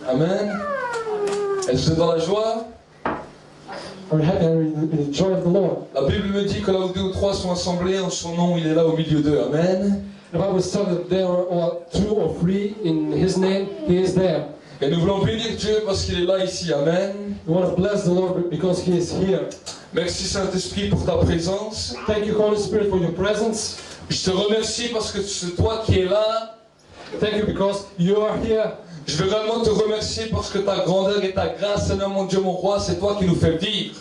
Amen. Est-ce que vous êtes dans la joie? Are you happy in the joy of the Lord? La Bible me dit que là où 2 ou 3 sont assemblés en son nom, il est là au milieu d'eux. Amen. The Bible says that there are 2 or 3 in His name, He is there. Et nous voulons bénir Dieu parce qu'il est là ici. Amen. We want to bless the Lord because He is here. Merci Saint-Esprit pour ta présence. Thank you, Holy Spirit, for your presence. Je te remercie parce que c'est toi qui es là. Thank you because you are here. Je veux vraiment te remercier parce que ta grandeur et ta grâce, Seigneur mon Dieu, mon roi, c'est toi qui nous fais vivre.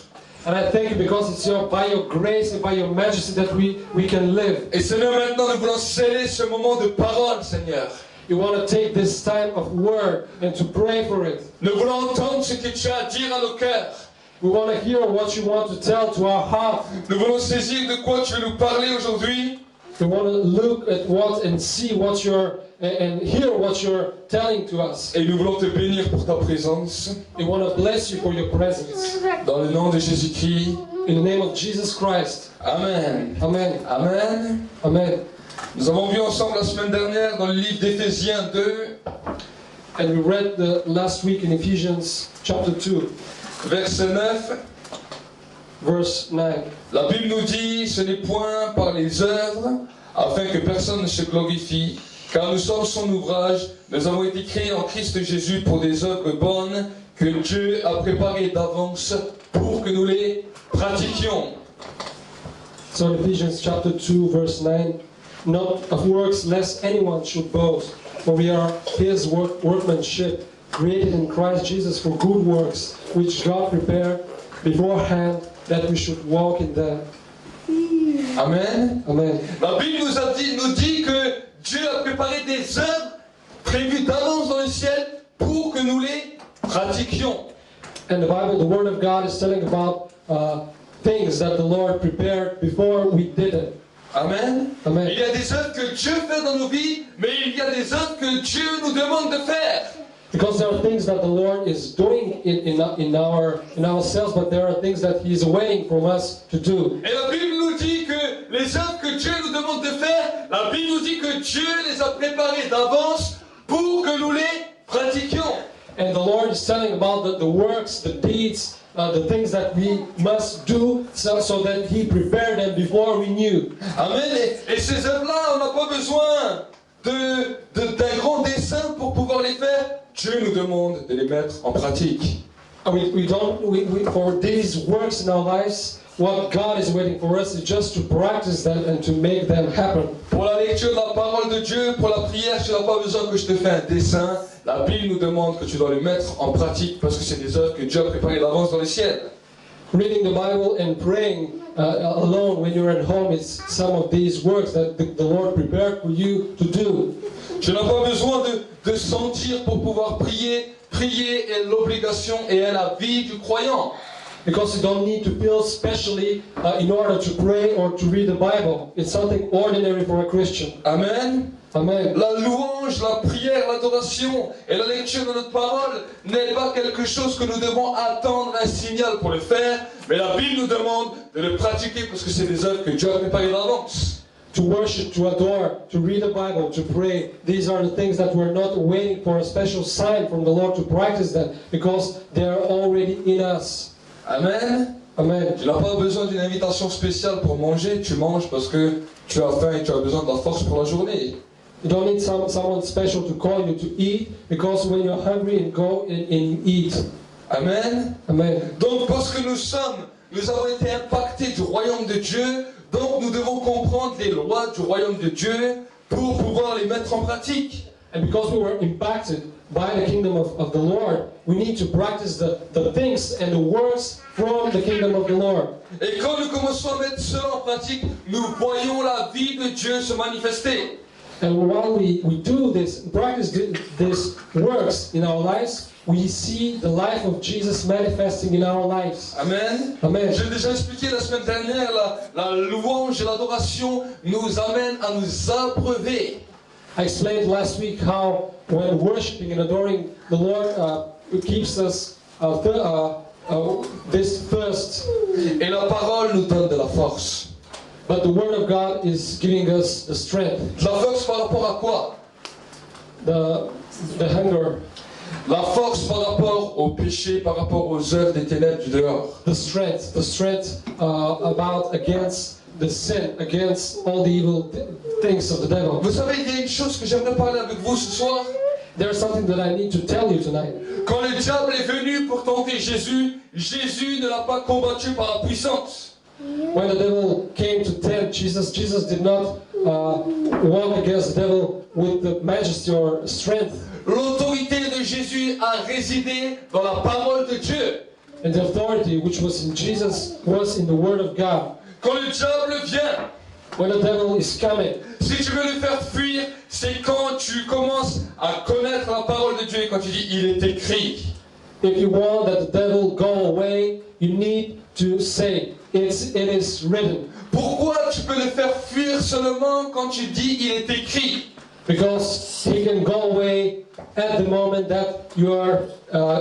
And I thank you because it's by your grace and by your majesty that we can live. Et Seigneur, maintenant nous voulons sceller ce moment de parole, Seigneur. You want to take this time of word and to pray for it. Nous voulons entendre ce que tu as à dire à nos cœurs. We want to hear what you want to tell to our heart. Nous voulons saisir de quoi tu veux nous parler aujourd'hui. We want to look at what and see what you're and hear what you're telling to us. Et nous voulons te bénir pour ta présence. We want to bless you for your presence. Dans le nom de Jésus-Christ. In the name of Jesus Christ. Amen. Amen. Amen. Amen. Nous avons vu ensemble la semaine dernière dans le livre d'Éphésiens 2. And we read last week in Ephesians chapter 2. Verset 9. Verse 9. La Bible nous dit, ce n'est point par les œuvres, afin que personne ne se glorifie, car nous sommes son ouvrage, nous avons été créés en Christ Jésus pour des œuvres bonnes que Dieu a préparées d'avance pour que nous les pratiquions. So in Ephesians chapter 2 verse 9, not of works lest anyone should boast, for we are His workmanship, created in Christ Jesus for good works, which God prepared beforehand that we should walk in them. Amen. Amen. La Bible nous dit que Dieu a préparé des œuvres prévues d'avance dans le ciel pour que nous les pratiquions. And the Bible, the Word of God is telling about things that the Lord prepared before we did it. Amen. Amen. Il y a des œuvres que Dieu fait dans nos vies, mais il y a des œuvres que Dieu nous demande de faire. Because there are things that the Lord is doing in ourselves, but there are things that He is waiting from us to do. Et la Bible nous dit que les œuvres que Dieu nous demande de faire, la Bible nous dit que Dieu les a préparées d'avance pour que nous les pratiquions. And the Lord is telling about the works, the deeds, the things that we must do so that He prepared them before we knew. Amen. Et ces œuvres-là, on n'a pas besoin d'un grand dessein pour pouvoir les faire. Dieu nous demande de les mettre en pratique. For these works in our lives, what God is waiting for us is just to practice them and to make them happen. Pour la lecture de la parole de Dieu, pour la prière, tu n'as pas besoin que je te fasse un dessin. La Bible nous demande que tu dois les mettre en pratique parce que c'est des œuvres que Dieu a préparées d'avance dans le ciel. Reading the Bible and praying alone when you're at home is some of these works that the Lord prepared for you to do. Tu n'as pas besoin de sentir pour pouvoir prier. Prier est l'obligation et est la vie du croyant. Because you don't need to feel specially in order to pray or to read the Bible. It's something ordinary for a Christian. Amen. Amen. La louange, la prière, l'adoration et la lecture de notre parole n'est pas quelque chose que nous devons attendre un signal pour le faire, mais la Bible nous demande de le pratiquer parce que c'est des œuvres que Dieu a préparées d'avance. To worship, to adore, to read the Bible, to pray, these are the things that we're not waiting for a special sign from the Lord to practice them, because they are already in us. Amen. Amen. Tu n'as pas besoin d'une invitation spéciale pour manger, tu manges parce que tu as faim et tu as besoin de la force pour la journée. You don't need someone special to call you to eat, because when you're hungry and go and you eat. Amen. Amen. Donc parce que nous avons été impactés du royaume de Dieu, donc nous devons comprendre les lois du royaume de Dieu pour pouvoir les mettre en pratique. And because we were impacted by the kingdom of the Lord, we need to practice the things and the works from the kingdom of the Lord. Et quand nous commençons à mettre cela en pratique, nous voyons la vie de Dieu se manifester. And while we do this, practice these works in our lives, we see the life of Jesus manifesting in our lives. Amen. Amen. J'ai déjà expliqué la semaine dernière, la louange et l'adoration nous amènent à nous abreuver. I explained last week how when worshiping and adoring the Lord, it keeps us this thirst. Et la parole nous donne de la force. But the Word of God is giving us the strength. La force par rapport à quoi? The hunger. La force par rapport au péché, par rapport aux œuvres des ténèbres du dehors. The strength about against the sin, against all the evil things of the devil. Vous savez, il y a une chose que j'aimerais parler avec vous ce soir. There's something that I need to tell you tonight. Quand le diable est venu pour tenter Jésus, Jésus ne l'a pas combattu par la puissance. When the devil came to tempt Jesus, Jesus did not walk against the devil with the majesty or strength. L'autorité de Jésus a résidé dans la parole de Dieu. And the authority which was in Jesus was in the Word of God. Quand le diable vient, When the devil is coming, si tu veux le faire fuir, c'est quand tu commences à connaître la parole de Dieu et quand tu dis il est écrit. if you want that the devil go away, you need to say, it is written. Pourquoi tu peux le faire fuir seulement quand tu dis il est écrit? Because he can go away at the moment that you are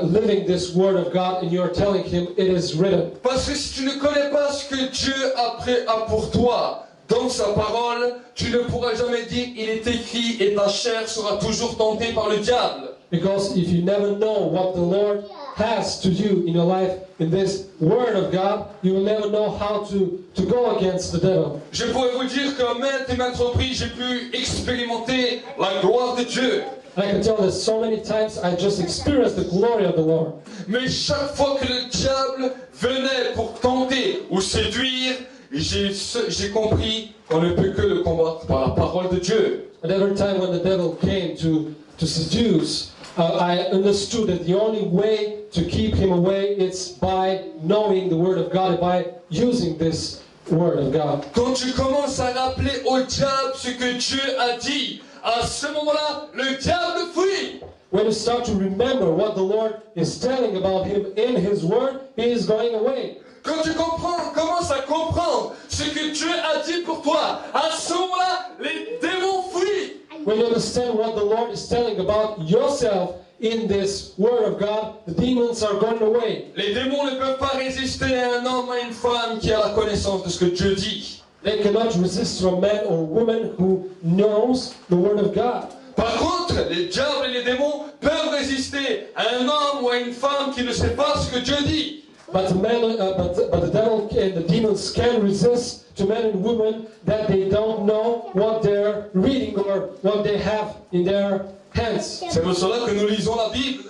living this Word of God and you are telling him it is written. Parce que si tu ne connais pas ce que Dieu a pour toi dans sa parole, tu ne pourras jamais dire il est écrit et ta chair sera toujours tentée par le diable. Because if you never know what the Lord has to do in your life, in this Word of God, you will never know how to go against the devil. Je pourrais vous dire qu'à maintes et maintes reprises, j'ai pu expérimenter la gloire de Dieu. I can tell that so many times I just experienced the glory of the Lord. Mais chaque fois que le diable venait pour tenter ou séduire, j'ai compris qu'on ne peut que le combattre par la parole de Dieu. And every time when the devil came to seduce, I understood that the only way to keep him away is by knowing the Word of God, by using this Word of God. Quand tu commences à rappeler au diable ce que Dieu a dit, à ce moment-là, le diable fuit. When you start to remember what the Lord is telling about him in His Word, he is going away. Quand tu commences à comprendre ce que Dieu a dit pour toi, à ce moment-là, les démons fuient. When you understand what the Lord is telling about yourself in this Word of God, the demons are going away. Les démons ne peuvent pas résister à un homme, à une femme qui a la connaissance de ce que Dieu dit. They cannot resist to a man or woman who knows the Word of God. Par contre, les diables et les démons peuvent résister à un homme ou à une femme qui ne sait pas ce que Dieu dit. But the devil and the demons can resist to men and women that they don't know what they're reading or what they have in their hands. C'est pour cela que nous lisons la Bible.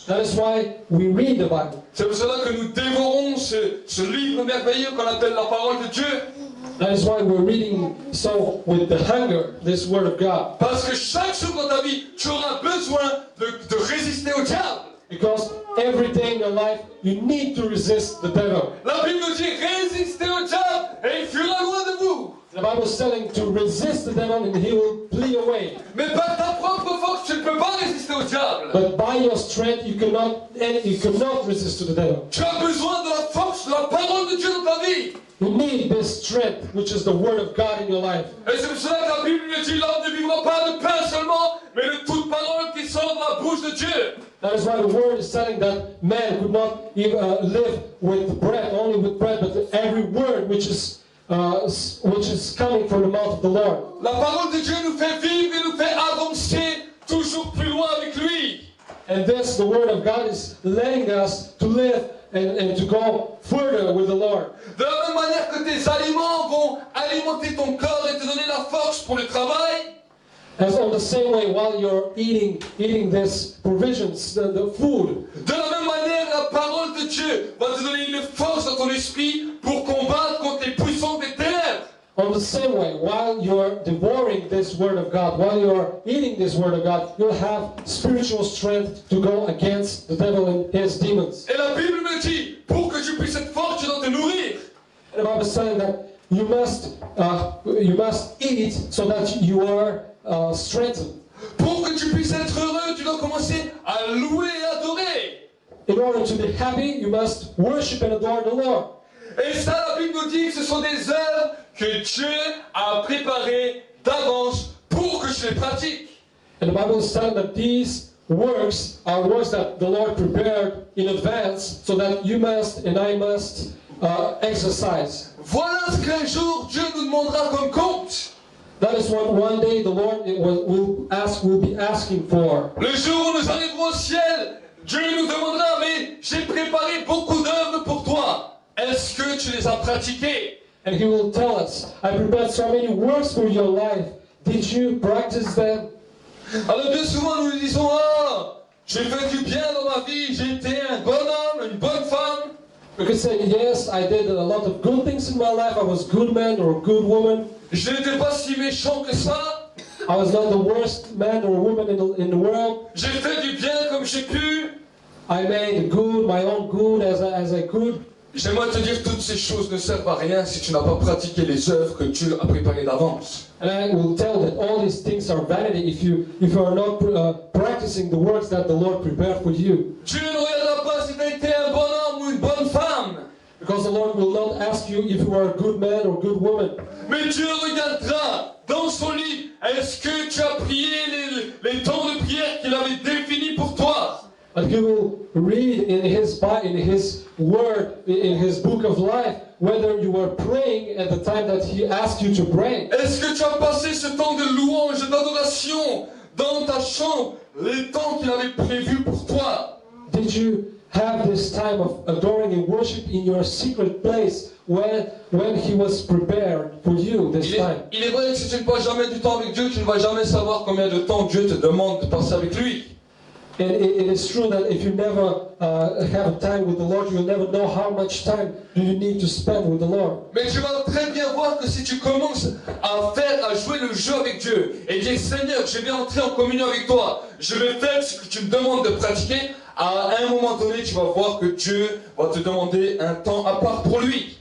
That is why we read the Bible. C'est pour cela que nous dévorons ce livre merveilleux qu'on appelle la parole de Dieu. That is why we're reading so with the hunger, this Word of God. Parce que chaque jour dans ta vie, tu auras besoin de résister au diable. Because every day in your life, you need to resist the devil. La Bible nous dit résistez au diable et il fuira loin de vous. The Bible is telling to resist the devil and he will flee away. Mais par ta propre force, tu ne peux pas résister au diable. But by your strength, you cannot resist to the devil. Tu as besoin de la force, de la parole de Dieu dans ta vie. You need this strength, which is the Word of God in your life. Et c'est pour cela que la Bible nous dit l'homme ne vivra pas de pain seulement, mais de toute parole qui sort de la bouche de Dieu. That is why the Word is telling that man could not even live with bread, only with bread, but every word which is coming from the mouth of the Lord. La parole de Dieu nous fait vivre et nous fait avancer toujours plus loin avec lui. And this, the Word of God, is letting us to live and to go further with the Lord. De la même manière que tes aliments vont alimenter ton corps et te donner la force pour le travail, As on the same way, while you're eating this provisions, the food, de la même manière, la parole de Dieu va te donner une force dans ton esprit pour combattre contre les puissances des ténèbres. on the same way, while you're devouring this Word of God, while you're eating this Word of God, you'll have spiritual strength to go against the devil and his demons. Et la Bible me dit, pour que tu puisses être fort, tu dois te nourrir. And the Bible is telling that you must eat so that you are strengthened. Pour que tu puisses être heureux, tu dois commencer à louer et adorer. In order to be happy, you must worship and adore the Lord. Et ça, la Bible nous dit que ce sont des œuvres que Dieu a préparées d'avance pour que tu les pratiques. And the Bible is telling that these works are works that the Lord prepared in advance so that you must and I must exercise. Voilà ce qu'un jour Dieu nous demandera comme compte. That is what one day the Lord will be asking for. Le jour où nous arriverons au ciel, Dieu nous demandera, mais j'ai préparé beaucoup d'œuvres pour toi. Est-ce que tu les as pratiquées? And He will tell us, I prepared so many works for your life. Did you practice them? Alors bien souvent nous disons, ah, j'ai fait du bien dans ma vie, j'ai été un bon homme, une bonne femme. We could say, yes, I did a lot of good things in my life. I was a good man or a good woman. Je n'étais pas si méchant que ça. I was not the worst man or woman in the world. J'ai fait du bien comme j'ai pu. I made good, my own good as I could. J'aimerais te dire, toutes ces choses ne servent à rien si tu n'as pas pratiqué les œuvres que Dieu a préparées d'avance. And I will tell that all these things are vanity if you are not practicing the works that the Lord prepared for you. Dieu ne regardera pas si tu as été un bon homme ou une bonne femme. Because the Lord will not ask you if you are a good man or good woman. Mais Dieu regardera dans son livre, est-ce que tu as prié les temps de prière qu'il avait définis pour toi? But He will read in His word, in His book of life, whether you were praying at the time that He asked you to pray. Est-ce que tu as passé ce temps de louange et d'adoration dans ta chambre, les temps qu'il avait prévus pour toi? Did you have this time of adoring and worship in your secret place when He was prepared for you this time? Il est vrai que si tu ne passes jamais du temps avec Dieu, tu ne vas jamais savoir combien de temps Dieu te demande de passer avec lui. And it is true that if you never have a time with the Lord, you'll never know how much time do you need to spend with the Lord. Mais tu vas très bien voir que si tu commences à jouer le jeu avec Dieu et dire Seigneur, je vais entrer en communion avec toi, je vais faire ce que tu me demandes de pratiquer, à un moment donné, tu vas voir que Dieu va te demander un temps à part pour lui.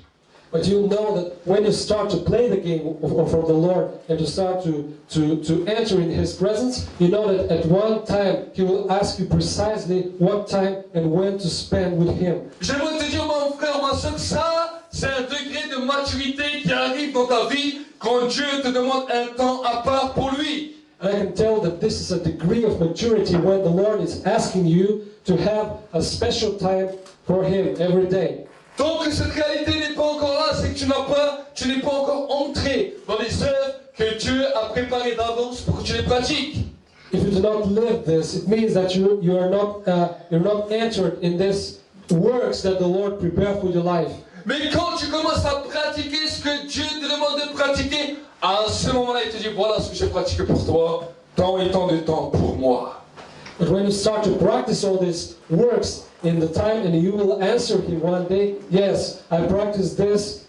But you'll know that when you start to play the game for the Lord and to start to enter in His presence, you know that at one time He will ask you precisely what time and when to spend with Him. J'aimerais te dire, mon frère, ma soeur, ça, c'est un degré de maturité qui arrive dans ta vie quand Dieu te demande un temps à part pour lui. And I can tell that this is a degree of maturity when the Lord is asking you to have a special time for Him every day. Tant que cette réalité n'est pas encore là, c'est que tu n'es pas encore entré dans les œuvres que Dieu a préparées d'avance pour que tu les pratiques. If you do not live this, it means that you are not entered in this works that the Lord prepared for your life. Mais quand tu commences à pratiquer ce que Dieu te demande de pratiquer, à ce moment-là, il te dit, voilà ce que j'ai pratiqué pour toi, tant et tant de temps pour moi. But when you start to practice all these works in the time, and you will answer Him one day, yes, I practiced this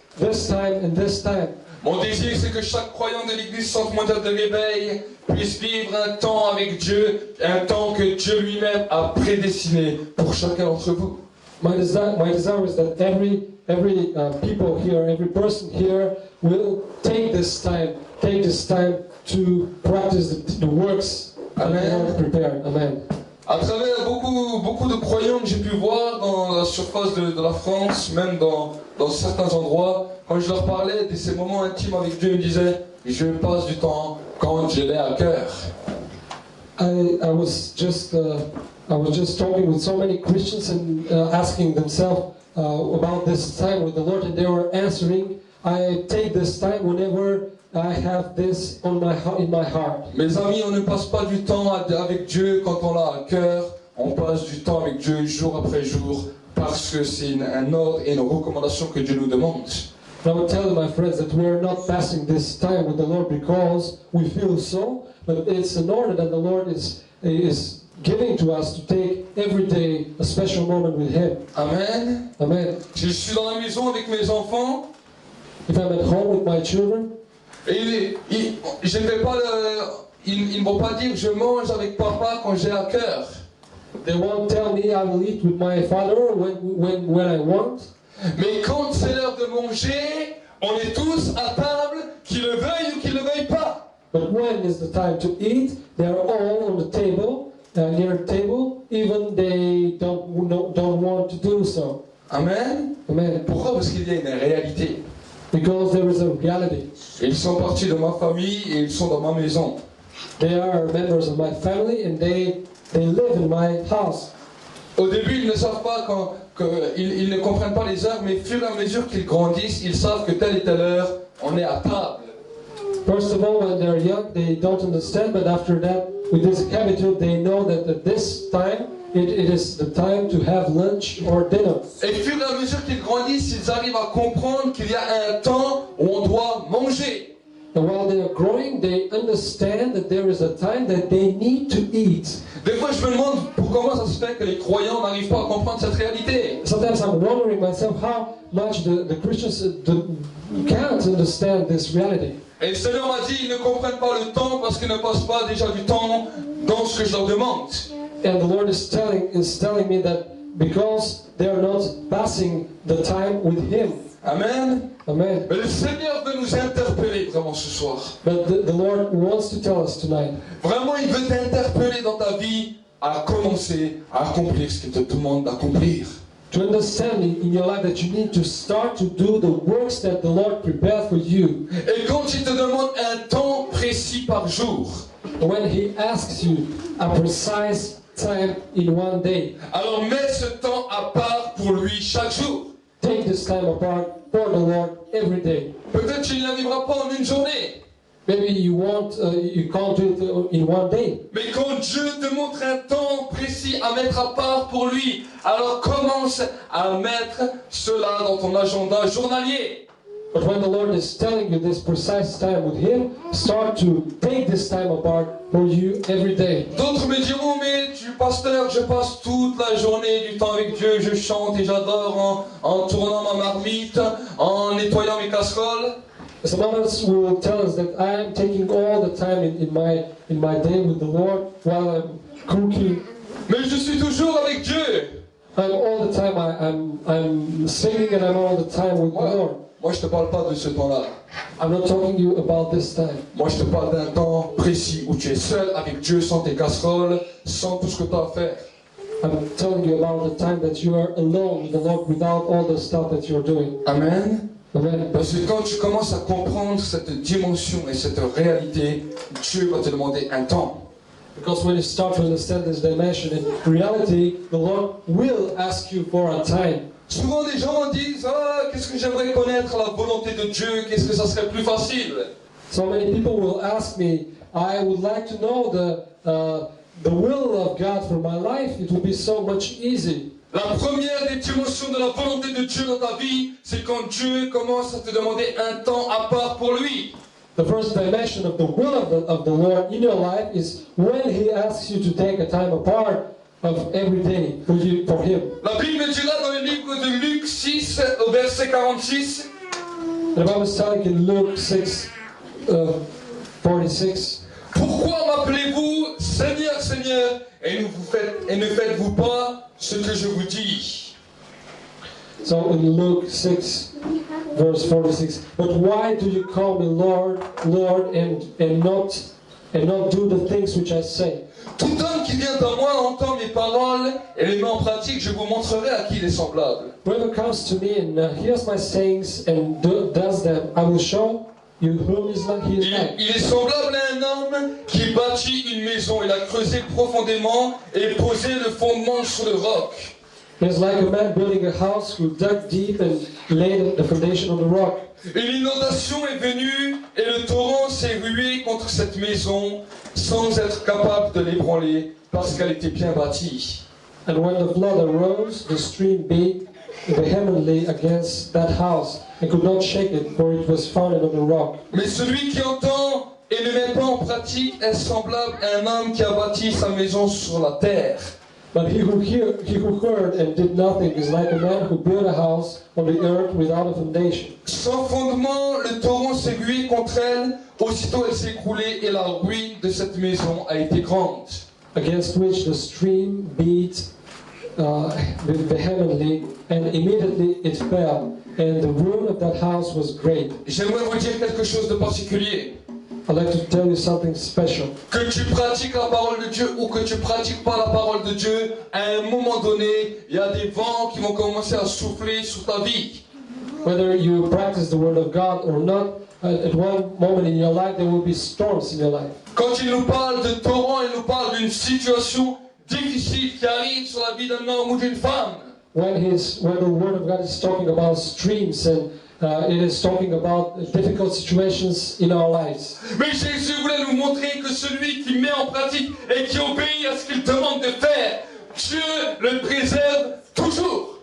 time and this time. Mon désir, c'est que chaque croyant de l'Église Centre Mondiale de Réveil puisse vivre un temps avec Dieu, un temps que Dieu lui-même a prédestiné pour chacun d'entre vous. My desire is that every people here, every person here will take this time to practice the works that the Lord prepared. Amen. À travers beaucoup de croyants que j'ai pu voir dans la surface de la France, même dans certains endroits, quand je leur parlais de ces moments intimes avec Dieu, ils me disaient, je passe du temps quand je l'ai à cœur. I was just talking with so many Christians and asking themselves about this time with the Lord, and they were answering, I take this time whenever I have this in my heart. Mes amis, on ne passe pas du temps avec Dieu quand on l'a à cœur, on passe du temps avec Dieu jour après jour, parce que c'est un ordre et une recommandation que Dieu nous demande. I would tell my friends that we are not passing this time with the Lord because we feel so, but it's an order that the Lord is giving to us to take every day a special moment with Him. Amen. Amen. Je suis dans la maison avec mes enfants. If I'm at home with my children, et je ne vais pas ils ne vont pas dire je mange avec papa quand j'ai à cœur. they won't tell me I will eat with my father when I want. Mais quand c'est l'heure de manger, on est tous à table, qu'ils le veuillent ou qu'ils ne le veuillent pas. But when is the time to eat, they are all on the table, near the table, even they don't want to do so. Amen. Amen. Pourquoi? Parce qu'il y a une réalité. Because there is a reality. Ils sont partis de ma famille et ils sont dans ma maison. They are members of my family and they live in my house. Au début, ils ne savent pas ils ne comprennent pas les heures, mais au fur et à mesure qu'ils grandissent, ils savent que telle et telle heure, on est à table. First of all, when they're young, they don't understand, but after that, with this habitude, they know that at this time, it is the time to have lunch or dinner. Et au fur et à mesure qu'ils grandissent, ils arrivent à comprendre qu'il y a un temps où on doit manger. And while they are growing, they understand that there is a time that they need to eat. Des fois, je me demande comment ça se fait que les croyants n'arrivent pas à comprendre cette réalité. Sometimes I'm wondering myself how much the Christians can't understand this reality. Et le Seigneur m'a dit, ils ne comprennent pas le temps parce qu'ils ne passent pas déjà du temps dans ce que je leur demande. And the Lord is telling me that because they are not passing the time with Him. Amen. Amen. Mais le Seigneur veut nous interpeller vraiment ce soir. But the Lord wants to tell us tonight. Vraiment, il veut t'interpeller dans ta vie à commencer à accomplir ce qu'il te demande d'accomplir. To understand in your life that you need to start to do the works that the Lord prepared for you. Et quand il te demande un temps précis par jour, When He asks you a precise time in one day, alors mets ce temps à part pour lui chaque jour. take this time apart for the Lord every day. Peut-être qu'il n'y arrivera pas en une journée. Maybe you can't do it in one day. Mais quand Dieu te montre un temps précis à mettre à part pour lui, alors commence à mettre cela dans ton agenda journalier. But when the Lord is telling you this precise time with Him, start to take this time apart for you every day. D'autres me diront, mais pasteur, je passe toute la journée du temps avec Dieu, je chante et j'adore en tournant ma marmite, en nettoyant mes casseroles. Some others will tell us that I am taking all the time in my day with the Lord while I'm cooking. Mais je suis toujours avec Dieu. I'm all the time I'm singing and I'm all the time with the Lord. Moi, je te parle pas de ce temps-là. I'm not talking to you about this time. Moi, je te parle d'un temps précis où tu es seul avec Dieu, sans tes casseroles, sans tout ce que tu as à faire. I'm telling you about the time that you are alone with the Lord without all the stuff that you're doing. Amen. Amen. Parce que quand tu commences à comprendre cette dimension et cette réalité, Dieu va te demander un temps. Because when you start to understand this dimension, in reality, the Lord will ask you for a time. Souvent, les gens disent, qu'est-ce que j'aimerais connaître la volonté de Dieu, qu'est-ce que ça serait plus facile. So many people will ask me, I would like to know the will of God for my life. It would be so much easy. La première des dimensions de la volonté de Dieu dans ta vie, c'est quand Dieu commence à te demander un temps à part pour lui. The first dimension of the will of the Lord in your life is when He asks you to take a time apart of every day for Him. La Bible dira dans le livre de Luc 6, au verset 46, The Bible is telling in Luke 6, 46. pourquoi m'appelez-vous Seigneur, Seigneur, et ne faites-vous pas ce que je vous dis? So in Luke 6, verse 46, but why do you call me Lord, Lord, and not do the things which I say? Tout homme qui vient à moi entend mes paroles et les met en pratique, je vous montrerai à qui il est semblable. Whoever comes to me and hears my sayings and does them, I will show you whom he is like. Il est semblable à un homme qui bâtit une maison. Il a creusé profondément et posé le fondement sur le roc. He is like a man building a house who dug deep and laid the foundation on the rock. Une inondation est venue et le torrent s'est rué contre cette maison sans être capable de l'ébranler parce qu'elle était bien bâtie. And when the flood arose, the stream beat vehemently against that house and could not shake it, for it was founded on a rock. Mais celui qui entend et ne met pas en pratique est semblable à un homme qui a bâti sa maison sur la terre. But he who heard and did nothing is like a man who built a house on the earth without a foundation. Sans fondement, le torrent s'est rué contre elle, aussitôt elle s'est écroulée et la ruine de cette maison a été grande. Against which the stream beat vehemently, and immediately it fell, and the ruin of that house was great. J'aimerais vous dire quelque chose de particulier. I'd like to tell you something special. Que tu pratiques la parole de Dieu ou que tu pratiques pas la parole de Dieu, à un moment donné, il y a des vents qui vont commencer à souffler sur ta vie. Whether you practice the word of God or not, at one moment in your life there will be storms in your life. Quand il nous parle de torrent, il nous parle d'une situation difficile qui arrive sur la vie d'un homme ou d'une femme. When the word of God is talking about streams and it is talking about difficult situations in our lives. Mais Jésus voulait nous montrer que celui qui met en pratique et qui obéit à ce qu'il demande de faire, Dieu le préserve toujours.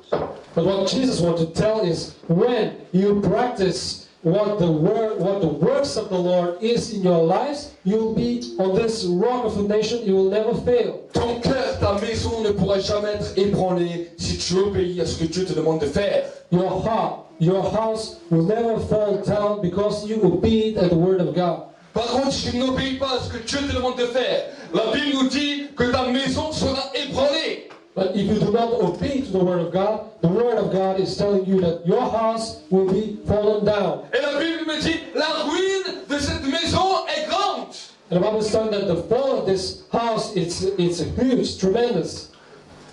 But what Jesus wants to tell is when you practice what the works of the Lord is in your lives, you'll be on this rock of foundation, you will never fail. Ton cœur, ta maison ne pourra jamais être ébranlée si tu obéis à ce que Dieu te demande de faire. Your heart, your house will never fall down because you obey the word of God. Par contre, si tu n'obéis pas à ce que Dieu te demande de faire, la Bible nous dit que ta maison sera ébranlée. But if you do not obey to the word of God is telling you that your house will be fallen down. Et la Bible me dit, la ruine de cette maison est grande. And the Bible is telling that the fall of this house it's huge, tremendous.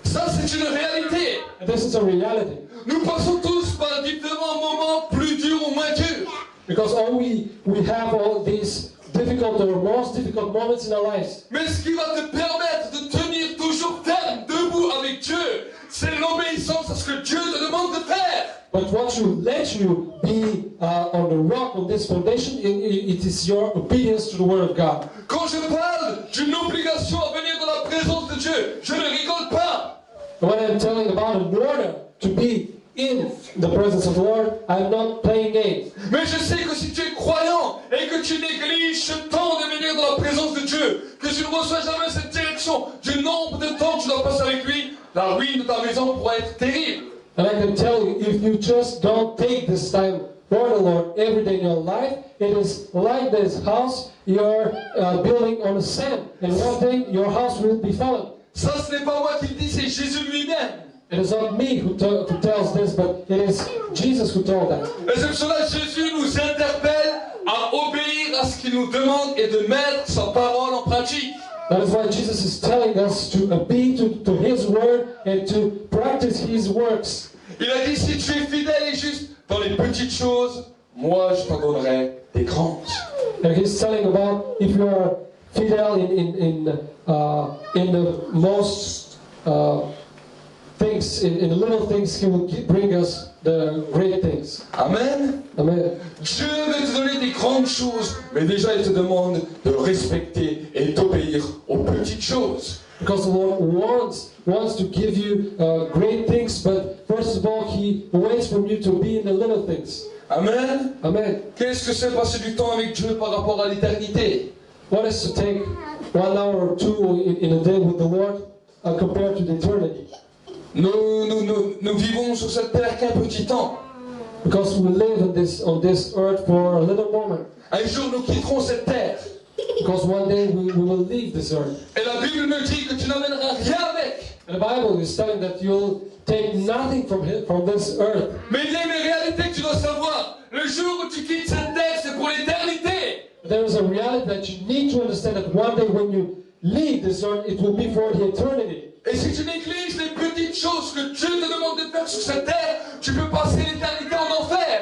Ça, c'est une réalité. And this is a reality. Nous passons tous par différents moments plus durs ou moins durs. Because we have all these difficult or most difficult moments in our lives. Mais ce qui va te permettre de tenir toujours ferme, debout avec Dieu, c'est l'obéissance à ce que Dieu te demande de faire. But what will let you be on the rock, on this foundation, it is your obedience to the Word of God. Quand je parle d'une obligation à venir dans la présence de Dieu, je ne rigole pas. And when I'm telling about an order to be in the presence of the Lord, I'm not playing games. Mais je sais que si tu es croyant et que tu négliges ce temps de venir dans la présence de Dieu, que tu ne reçois jamais cette direction du nombre de temps que tu dois passer avec lui, la ruine de ta maison pourra être terrible. And I can tell you, if you just don't take this time for the Lord every day in your life, it is like this house you're building on the sand. And one day your house will be fallen. Ça, ce n'est pas moi qui le dis, c'est Jésus lui-même. It is not me who tells this, but it is Jesus who told that. Et c'est pour cela que Jésus nous interpelle à obéir à ce qu'il nous demande et de mettre sa parole en pratique. That is why Jesus is telling us to obey to His word and to practice His works. Il a dit, si tu es fidèle et juste dans les petites choses, moi je t'en donnerai des grandes. And He's telling about if you are fidel in the most things, in the little things, He will bring us the great things. Amen. Amen. Dieu veut te donner des grandes choses, mais déjà il te demande de respecter et d'obéir aux petites choses. Because the Lord wants to give you great things, but first of all, He waits from you to be in the little things. Amen. Amen. Qu'est-ce que c'est passer du temps avec Dieu par rapport à l'éternité? What is to take 1 hour or 2 in a day with the Lord compared to the eternity? Nous vivons sur cette terre qu'un petit temps. Because we live on this earth for a little moment. Un jour nous quitterons cette terre. Because one day we will leave this earth. Et la Bible me dit que tu n'amèneras rien avec. And the Bible is telling that you'll take nothing from this earth. Mais il y a une réalité que tu dois savoir. Le jour où tu quittes cette terre, c'est pour l'éternité. There is a reality that you need to understand that one day when you leave this earth, it will be for the eternity. Et si tu négliges les petites choses que Dieu te demande de faire sur cette terre, tu peux passer l'éternité en enfer.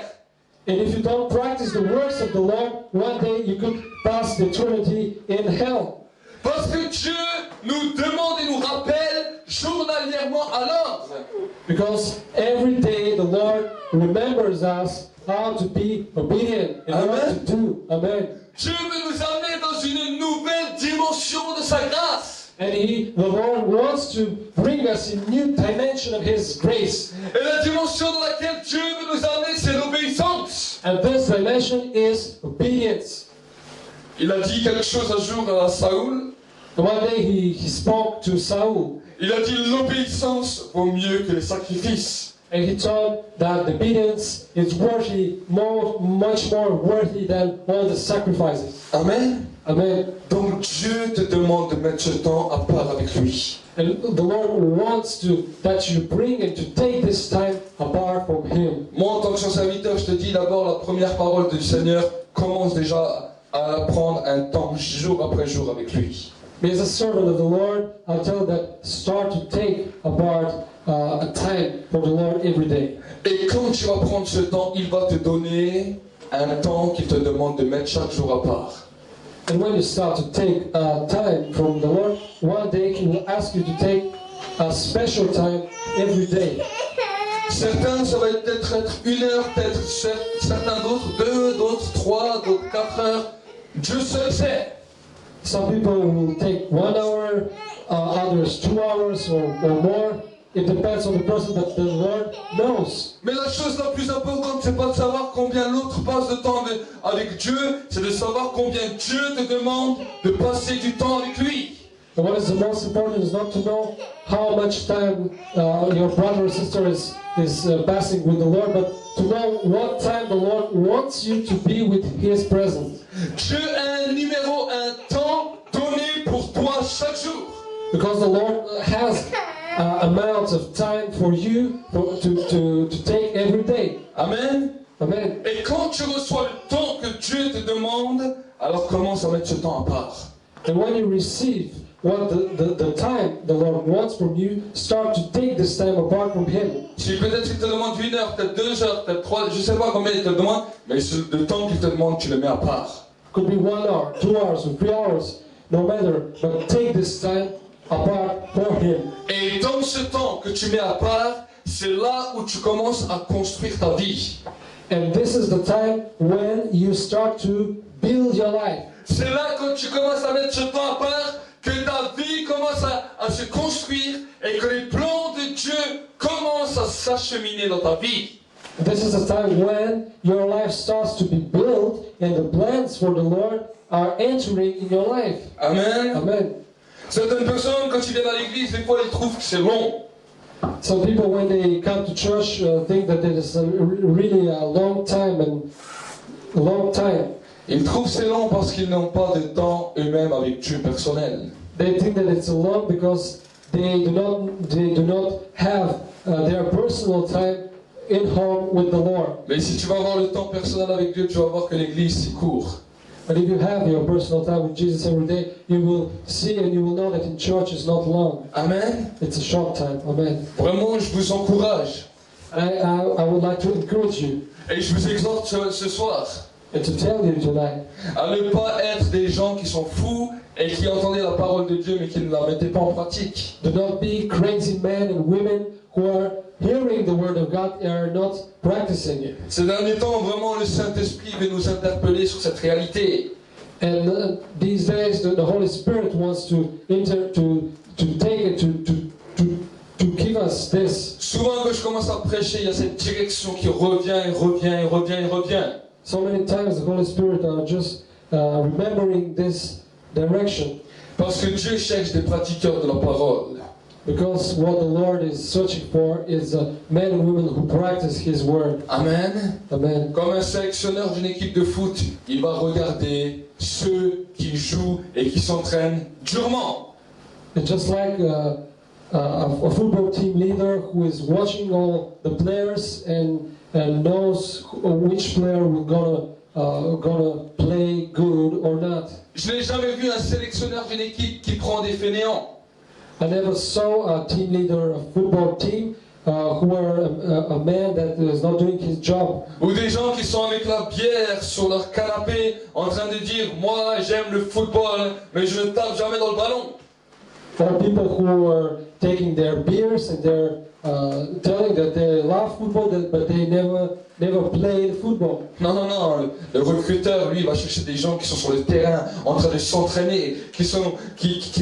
And if you don't practice the works of the Lord, one day you could pass the eternity in hell. Parce que Dieu nous demande et nous rappelle journalièrement à l'ordre. Because every day the Lord remembers us how to be obedient and what to do. Amen. Dieu veut nous amener dans une nouvelle dimension de sa grâce. And the Lord wants to bring us a new dimension of His grace. Et la dimension dans laquelle Dieu veut nous amener, c'est l'obéissance. And this dimension is obedience. Il a dit quelque chose un jour à Saoul. One day he spoke to Saul. Il a dit l'obéissance vaut mieux que les sacrifices. And he told that obedience is much more worthy than all the sacrifices. Amen. Amen. Donc Dieu te demande de mettre ce temps à part avec lui. And the Lord wants that you bring and to take this time apart from Him. Moi, en tant que son serviteur, je te dis d'abord la première parole du Seigneur, commence déjà à prendre un temps jour après jour avec lui. Me as a servant of the Lord, I tell you that start to take apart a time for the Lord every day. Et quand tu vas prendre ce temps, il va te donner un temps qu'il te demande de mettre chaque jour à part. And when you start to take time from the Lord, one day He will ask you to take a special time every day. Certains, ça va peut-être être 1 heure, peut-être certains d'autres 2, d'autres 3, d'autres 4 heures. Dieu seul sait. Some people will take 1 hour, others 2 hours or more. It depends on the person, but the Lord knows. Mais la chose la plus importante, c'est pas de savoir combien l'autre passe de temps avec Dieu, c'est de savoir combien Dieu te demande de passer du temps avec lui. And what is the most important is not to know how much time your brother or sister is passing with the Lord, but to know what time the Lord wants you to be with His presence. Dieu a un numéro, un temps donné pour toi chaque jour. Because the Lord has amount of time for you to take every day. Amen. Amen. Et quand tu reçois le temps que Dieu te demande, alors commence à mettre ce temps à part. And when you receive what the time the Lord wants from you, start to take this time apart from Him. Si peut-être qu'il te demande 1 heure, peut-être 2 heures, peut-être 3, je ne sais pas combien il te demande, mais le temps qu'il te demande, tu le mets à part. Could be 1 hour, 2 hours, or 3 hours, no matter. But take this time apart for Him. Et dans ce temps que tu mets à part, c'est là où tu commences à construire ta vie. And this is the time when you start to build your life. C'est là que tu commences à mettre ce temps à part, que ta vie commence à se construire et que les plans de Dieu commencent à s'acheminer dans ta vie. This is the time when your life starts to be built and the plans for the Lord are entering in your life. Amen. Amen. Certaines personnes, quand ils viennent à l'église, des fois ils trouvent que c'est long. Some people, when they come to church, think that it is really a long time and a long time. Ils trouvent que c'est long parce qu'ils n'ont pas de temps eux-mêmes avec Dieu personnel. They think that it's long because they do not have their personal time in home with the Lord. Mais si tu vas avoir le temps personnel avec Dieu, tu vas voir que l'église c'est court. But if you have your personal time with Jesus every day, you will see and you will know that in church is not long. Amen. It's a short time. Amen. Vraiment, je vous encourage. I would like to encourage you Et je vous exhorte ce soir and to tell you tonight à ne pas être des gens qui sont fous et qui entendaient la parole de Dieu mais qui ne la mettaient pas en pratique. do not be crazy men and women who are hearing the word of God and are not practicing it. Ces derniers temps, vraiment, le Saint-Esprit veut nous interpeller sur cette réalité. And these days, the Holy Spirit wants to take it to give us this. Souvent, quand je commence à prêcher, il y a cette direction qui revient et revient et revient et revient. So many times, the Holy Spirit are just remembering this direction. Parce que Dieu cherche des pratiqueurs de la parole. Because what the Lord is searching for is men and women who practice His word. Amen. Amen. Comme un sélectionneur d'une équipe de foot, il va regarder ceux qui jouent et qui s'entraînent durement. And just like a football team leader who is watching all the players and knows which player will gonna play good or not. Je n'ai jamais vu un sélectionneur d'une équipe qui prend des fainéants. I never saw a team leader, a football team, who are a man that is not doing his job. Ou des gens qui sont avec la bière sur leur canapé en train de dire « Moi j'aime le football, mais je ne tape jamais dans le ballon ». Or people who are taking their beers and they're telling that they love football, but they never played football. Non, non, non, le recruteur, lui, va chercher des gens qui sont sur le terrain, en train de s'entraîner, qui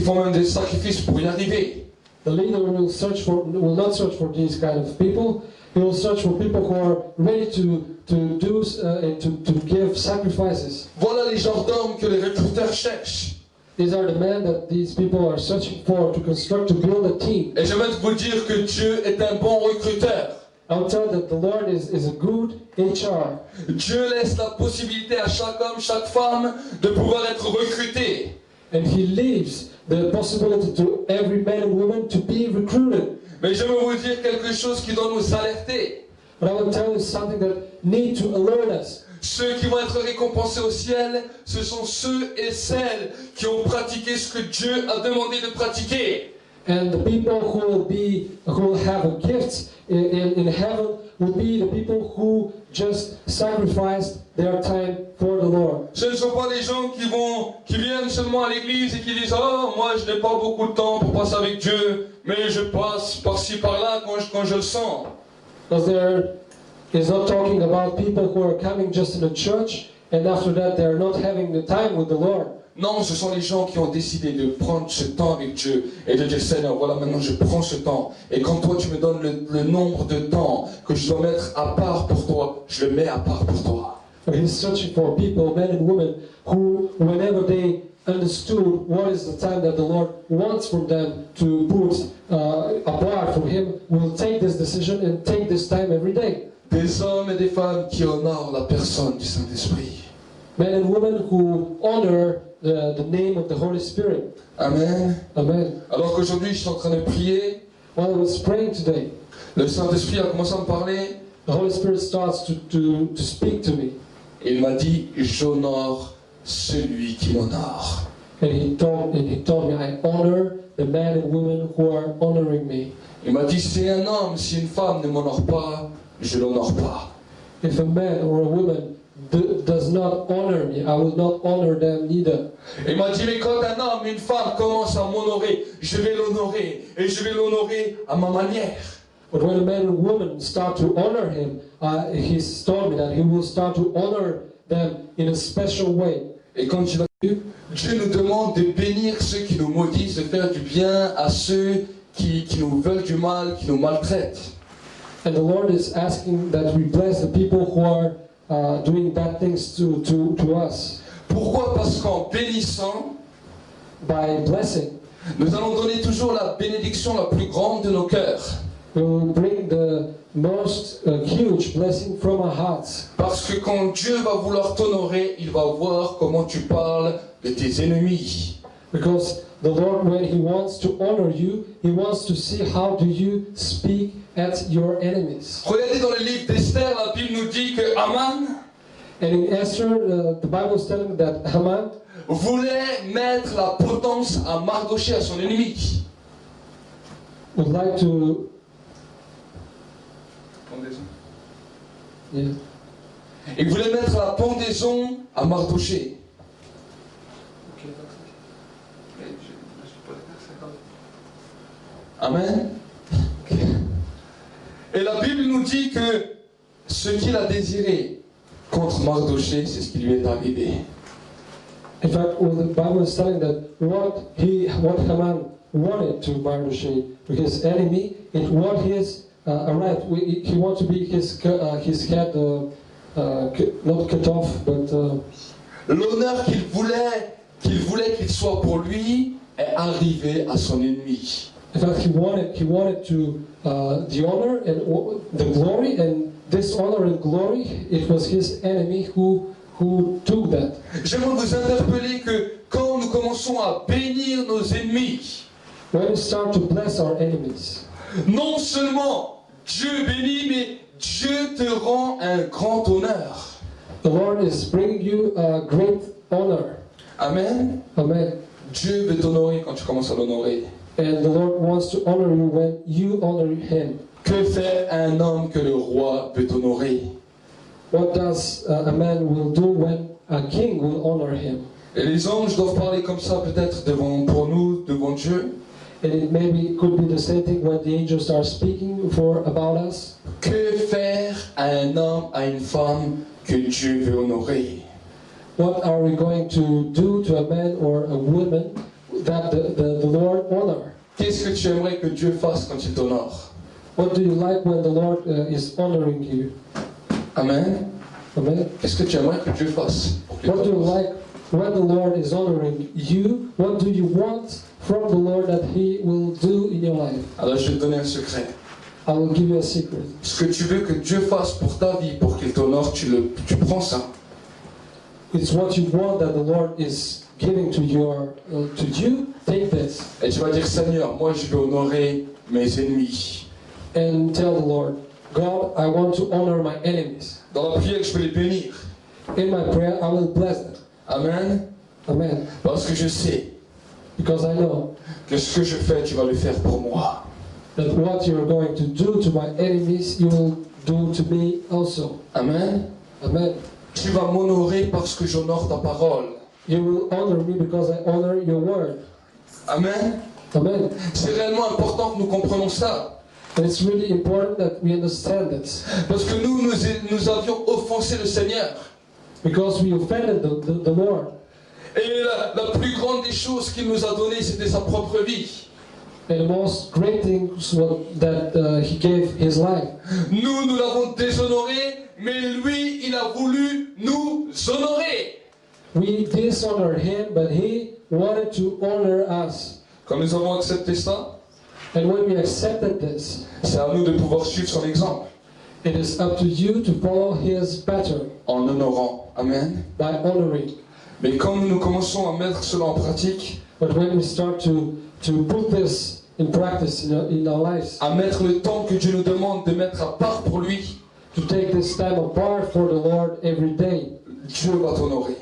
font même des sacrifices pour y arriver. The leader will not search for these kind of people. He will search for people who are ready to do and to give sacrifices. Voilà les genres d'hommes que les recruteurs cherchent. These are the men that these people are searching for to build a team. Et j'aimerais vous dire que Dieu est un bon recruteur. I'll tell you that the Lord is a good HR. Dieu laisse la possibilité à chaque homme, chaque femme de pouvoir être recruté. And He leaves the possibility to every man and woman to be recruited. Mais je veux vous dire quelque chose qui doit nous alerter. But I will tell you something that need to alert us. Ceux qui vont être récompensés au ciel, ce sont ceux et celles qui ont pratiqué ce que Dieu a demandé de pratiquer. And the people who will have a gift in heaven will be the people who just sacrificed their time for the Lord. Ce ne sont pas des gens qui viennent seulement à l'église et qui disent « Oh, moi je n'ai pas beaucoup de temps pour passer avec Dieu, mais je passe par-ci par-là quand je le sens. » Because there is not talking about people who are coming just in a church and after that they are not having the time with the Lord. Non, ce sont les gens qui ont décidé de prendre ce temps avec Dieu et de dire Seigneur, voilà maintenant je prends ce temps. Et quand toi tu me donnes le nombre de temps que je dois mettre à part pour toi, je le mets à part pour toi. He's searching for people, men and women, who whenever they understood what is the time that the Lord wants from them to put apart from Him, will take this decision and take this time every day. Des hommes et des femmes qui honorent la personne du Saint-Esprit. Men and women who honor the name of the Holy Spirit. Amen. Amen. Alors qu'aujourd'hui je suis en train de prier, While I was praying today, le Saint-Esprit a commencé à me parler the Holy Spirit starts to speak to me. et il m'a dit j'honore celui qui m'honore. And he told me, I honor the men and women who are honoring me. Il m'a dit si un homme, si une femme ne m'honore pas, je l'honore pas. If a man or a woman does not honor me, I will not honor them neither. Il m'a dit mais quand un homme, une femme commence à m'honorer, je vais l'honorer et je vais l'honorer à ma manière. But when a man and woman start to honor him, he's told me that he will start to honor them in a special way. Et quand il a vu, Dieu nous demande de bénir ceux qui nous maudissent, de faire du bien à ceux qui nous veulent du mal, qui nous maltraitent. And the Lord is asking that we bless the people who are doing bad things to us. Pourquoi? Parce qu'en bénissant, By blessing, nous allons donner toujours la bénédiction la plus grande de nos cœurs. we will bring the most huge blessing from our hearts. Parce que quand Dieu va vouloir t'honorer, il va voir comment tu parles de tes ennemis. Because the Lord, when He wants to honor you, He wants to see how do you speak at your enemies. Regardez dans le livre d'Esther, la Bible nous dit que Haman And in Esther, the Bible is telling that Haman voulait mettre la potence à Mardochée, à son ennemi. would like to, yeah, Il voulait mettre la pendaison à Mardochée. Amen. Et la Bible nous dit que ce qu'il a désiré contre Mardochée, c'est ce qui lui est arrivé. in fact, well, the Bible is telling that what Haman wanted to Mordechai, his enemy, it what his right. He wanted to be his head not cut off, but L'honneur qu'il voulait qu'il soit pour lui est arrivé à son ennemi. in fact, he wanted to the honor and the glory, and this honor and glory, it was his enemy who took that. J'aimerais vous interpeller que quand nous commençons à bénir nos ennemis, When we start to bless our enemies, non seulement Dieu bénit, mais Dieu te rend un grand honneur. the Lord is bringing you a great honor. Amen. Amen. Dieu veut t'honorer quand tu commences à l'honorer. And the Lord wants to honor you when you honor Him. Que fait un homme que le roi veut honorer? What does a man will do when a king will honor him? Et les anges doivent parler comme ça peut-être pour nous, devant Dieu. And it maybe could be the same thing when the angels are speaking about us. Que faire à un homme, à une femme que Dieu veut honorer? What are we going to do to a man or a woman that the Lord honor? Qu'est-ce que tu aimerais que Dieu fasse quand il t'honore? What do you like when the Lord is honoring you? Amen. Amen. Qu'est-ce que tu aimerais que Dieu fasse pour qu'il What do you t'honore? like when the Lord is honoring you? What do you want from the Lord that He will do in your life? Alors je vais te donner un secret. I will give you a secret. Ce que tu veux que Dieu fasse pour ta vie, pour qu'il t'honore, tu prends ça. It's what you want that the Lord is giving to you. Take this Et tu vas dire, Seigneur, moi je veux honorer mes ennemis. and tell the Lord, God, I want to honor my enemies. Dans la prière, je peux les bénir. In my prayer, I will bless them. Amen. Amen. Parce que je sais Because I know que ce que je fais, tu vas le faire pour moi. that what you're going to do to my enemies, you will do to me also. Amen. Amen. Tu vas m'honorer parce que j'honore ta parole. You will honor me because I honor your word. Amen. Amen. C'est réellement important que nous comprenions ça. And it's really important that we understand this. Parce que nous avions offensé le Seigneur. Because we offended the Lord. Et la plus grande des choses qu'il nous a données, c'était sa propre vie. And the most great thing was that He gave His life. Nous l'avons déshonoré, mais lui, il a voulu nous honorer. We dishonored Him, but He wanted to honor us. Quand nous avons accepté ça, And when we accepted this, c'est à nous de pouvoir suivre son exemple. it is up to you to follow His pattern En honorant. Amen. by honoring. Mais quand nous commençons à mettre cela en pratique, But when we start to put this in practice in our lives, à mettre le temps que Dieu nous demande de mettre à part pour lui, to take this time apart for the Lord every day, Dieu va t'honorer.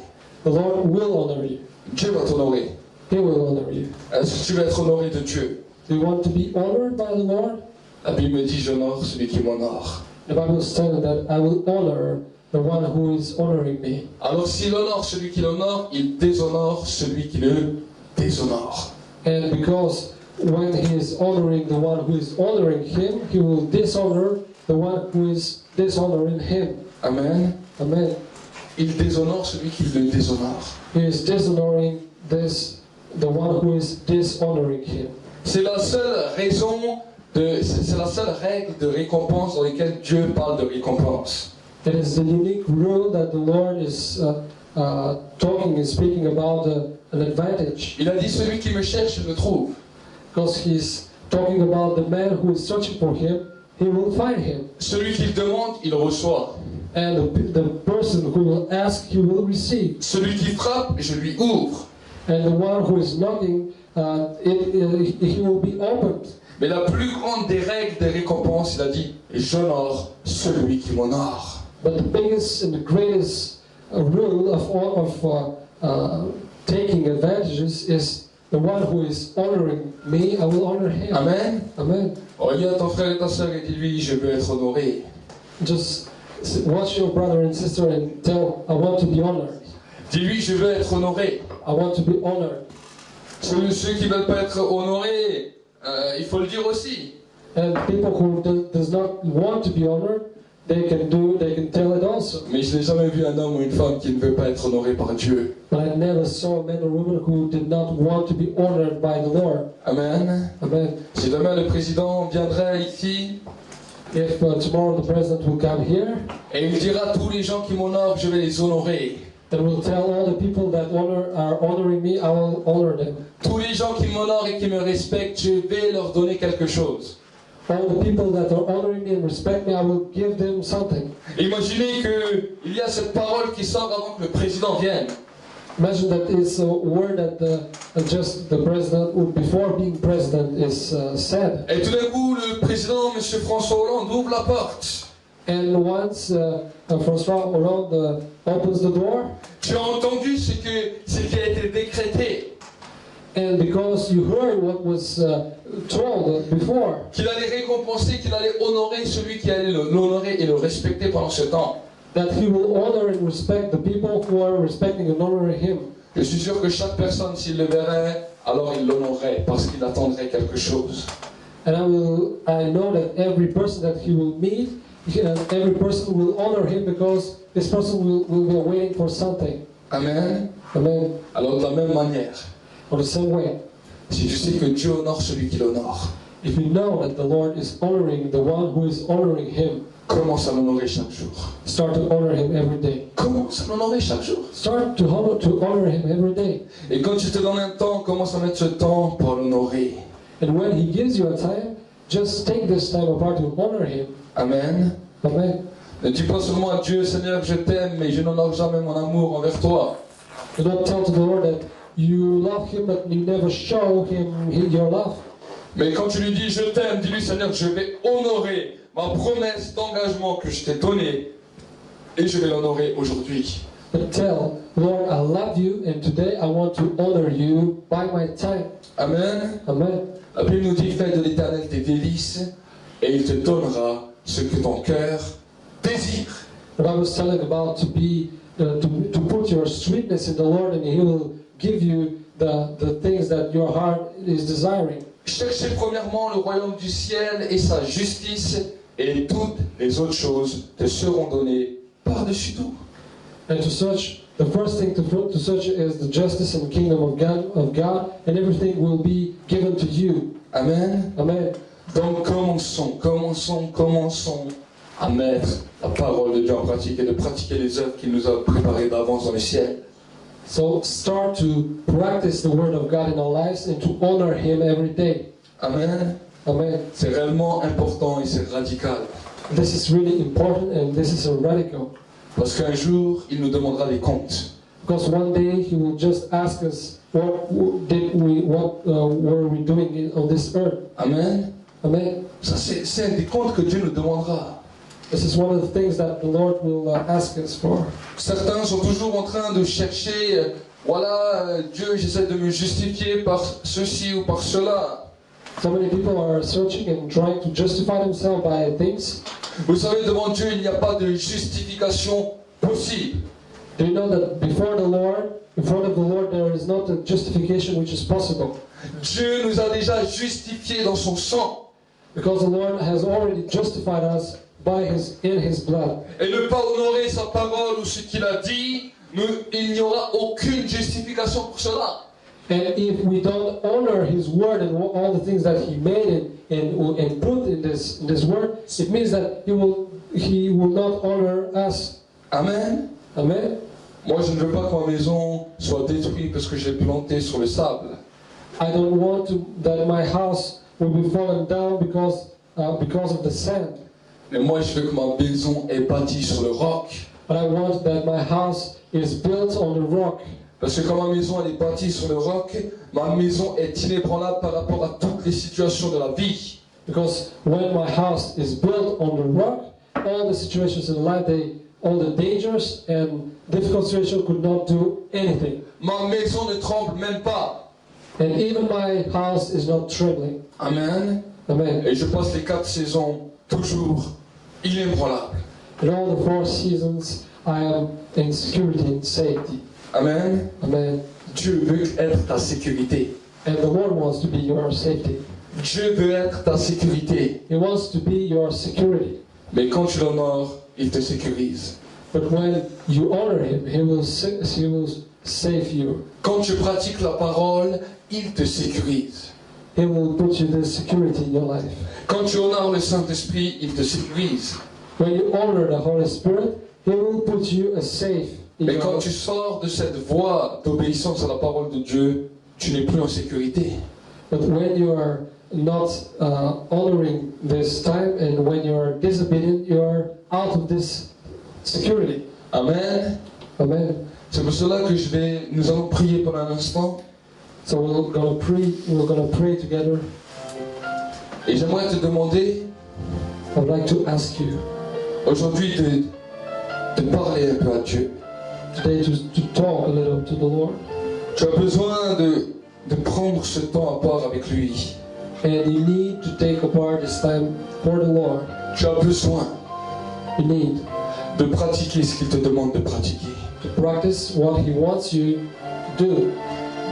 the Lord will honor you. Dieu va t'honorer. He will honor you. Est-ce que tu veux être honoré de Dieu? Do you want to be honored by the Lord? La Bible me dit, j'honore celui qui m'honore. The Bible is telling that I will honor the one who is honoring me. Alors s'il honore celui qui l'honore, il déshonore celui qui le déshonore. And because when he is honoring the one who is honoring him, he will dishonor the one who is dishonoring him. Amen. Amen. Il déshonore celui qui le déshonore. He is dishonoring the one who is dishonoring him. C'est la seule raison, c'est la seule règle de récompense dans laquelle Dieu parle de récompense. It is the unique rule that the Lord is speaking about an advantage. Il a dit, celui qui me cherche, je le trouve. Because he's talking about the man who is searching for him, he will find him. Celui qui le demande, il reçoit. And the person who will ask, he will receive. Celui qui frappe, je lui ouvre. And the one who is knocking, he will be opened. Mais la plus grande des règles des récompenses, il a dit, j'honore celui qui m'honore. But the biggest and the greatest rule of taking advantages is the one who is honoring me, I will honor him. Amen. Amen. Regarde ton frère et ta sœur et dis-lui, je veux être honoré. Just watch your brother and sister and tell, I want to be honored. Dis-lui, je veux être honoré. I want to be honored. Ceux qui ne veulent pas être honorés, il faut le dire aussi. And people who does not want to be honored, they can tell it also. Mais je n'ai jamais vu un homme ou une femme qui ne veut pas être honoré par Dieu. But I never saw a man or woman who did not want to be honored by the Lord. Amen. Amen. Si demain le président viendrait ici If tomorrow the president will come here et il dira, tous les gens qui m'honorent, je vais les honorer. and will tell all the people that are honoring me, I will honor them. Tous les gens qui m'honorent et qui me respectent, je vais leur donner quelque chose. All the people that are honoring me and respect me, I will give them something. Imaginez qu'il y a cette parole qui sort avant que le président vienne. Imagine that it's a word that just the president, before being president, is said. Et tout d'un coup, le président, M. François Hollande, ouvre la porte. And once François Hollande opens the door, Tu as entendu ce qui a été décrété, and because you heard what was told before, qu'il allait récompenser, qu'il allait honorer celui qui allait l'honorer et le respecter pendant ce temps. that he will honor and respect the people who are respecting and honoring him. Je suis sûr que chaque personne, s'il le verrait, alors il l'honorerait parce qu'il attendrait quelque chose. And I know that every person that he will meet, every person will honor him because this person will be waiting for something. Amen. Amen. Alors de la même manière, Or the same way, si tu sais que Dieu honore celui qui l'honore, if you know that the Lord is honoring the one who is honoring him, commence à l'honorer chaque jour. start to honor him every day. Commence à l'honorer chaque jour. Start to honor him every day. Et quand tu te donnes un temps, commence à mettre ce temps pour l'honorer. And when he gives you a time, just take this time apart to honor him. Amen. Amen. Ne dis pas seulement à Dieu, Seigneur, je t'aime, mais je n'honore jamais mon amour envers toi. Do not tell to the Lord that you love him, but you never show him your love. Mais quand tu lui dis, je t'aime, dis-lui, Seigneur, je vais honorer ma promesse d'engagement que je t'ai donnée et je vais l'honorer aujourd'hui. But tell, Lord, I love you, and today I want to honor you by my time. Amen. Amen. La Bible nous dit, fais de l'Éternel tes délices et il te donnera ce que ton cœur désire. But I was telling about to put your sweetness in the Lord, and He will give you the things that your heart is desiring. cherchez premièrement le royaume du ciel et sa justice, et toutes les autres choses te seront données par-dessus tout. And to search, the first thing to search is the justice and kingdom of God, and everything will be given to you. Amen. Amen. Donc commençons à mettre la parole de Dieu en pratique et de pratiquer les œuvres qu'il nous a préparées d'avance dans le ciel. So start to practice the word of God in our lives and to honor Him every day. Amen. Amen. C'est réellement important et c'est radical. This is really important and this is a radical. Parce qu'un jour, il nous demandera des comptes. Because one day He will just ask us what were we doing on this earth. Amen. Amen. Ça, c'est un des comptes que Dieu nous demandera. This is one of the things that the Lord will ask us for. Certains sont toujours en train de chercher, Dieu, j'essaie de me justifier par ceci ou par cela. So many people are searching and trying to justify themselves by things. Vous savez, devant Dieu, il n'y a pas de justification possible. Do you know that before the Lord, in front of the Lord, there is not a justification which is possible? Dieu nous a déjà justifiés dans son sang. Because the Lord has already justified us in His blood. Et ne pas honorer sa parole ou ce qu'il a dit, il n'y aura aucune justification pour cela. And if we don't honor His word and all the things that He made and put in this word, it means that He will not honor us. Amen. Amen. Moi, je ne veux pas que ma maison soit détruite parce que je l'ai plantée sur le sable. I don't want that my house will be fallen down because of the sand. Mais moi, je veux que ma maison est bâtie sur le roc. But I want that my house is built on the rock. Parce que quand ma maison elle est bâtie sur le roc, ma maison est inébranlable par rapport à toutes les situations de la vie. Because when my house is built on the rock, all the situations in life, all the dangers and difficult situations could not do anything. Ma maison ne tremble même pas. And even my house is not trembling. Amen. Amen. Et je passe les 4 saisons toujours inébranlable. In all the 4 seasons, I am in security and safety. Amen. Amen. Dieu veut être ta sécurité. And the Lord wants to be your safety. Dieu veut être ta sécurité. He wants to be your security. Mais quand tu l'honores, il te sécurise. But when you honor Him, He will save you. Quand tu pratiques la parole, il te sécurise. He will put you the security in your life. Quand tu honores le Saint-Esprit, il te sécurise. When you honor the Holy Spirit, He will put you a safe. Mais quand tu sors de cette voie d'obéissance à la parole de Dieu, tu n'es plus en sécurité. But when you are not honoring this time and when you are disobedient, you are out of this security. Amen. Amen. C'est pour cela que nous allons prier pendant un instant. So we're gonna pray together. Et j'aimerais te demander I would like to ask you aujourd'hui de parler un peu à Dieu. today to talk a little to the Lord. Tu as besoin de prendre ce temps à part avec lui. And you need to take apart this time for the Lord. Tu as besoin You need de pratiquer ce qu'il te demande de pratiquer. to practice what He wants you to do.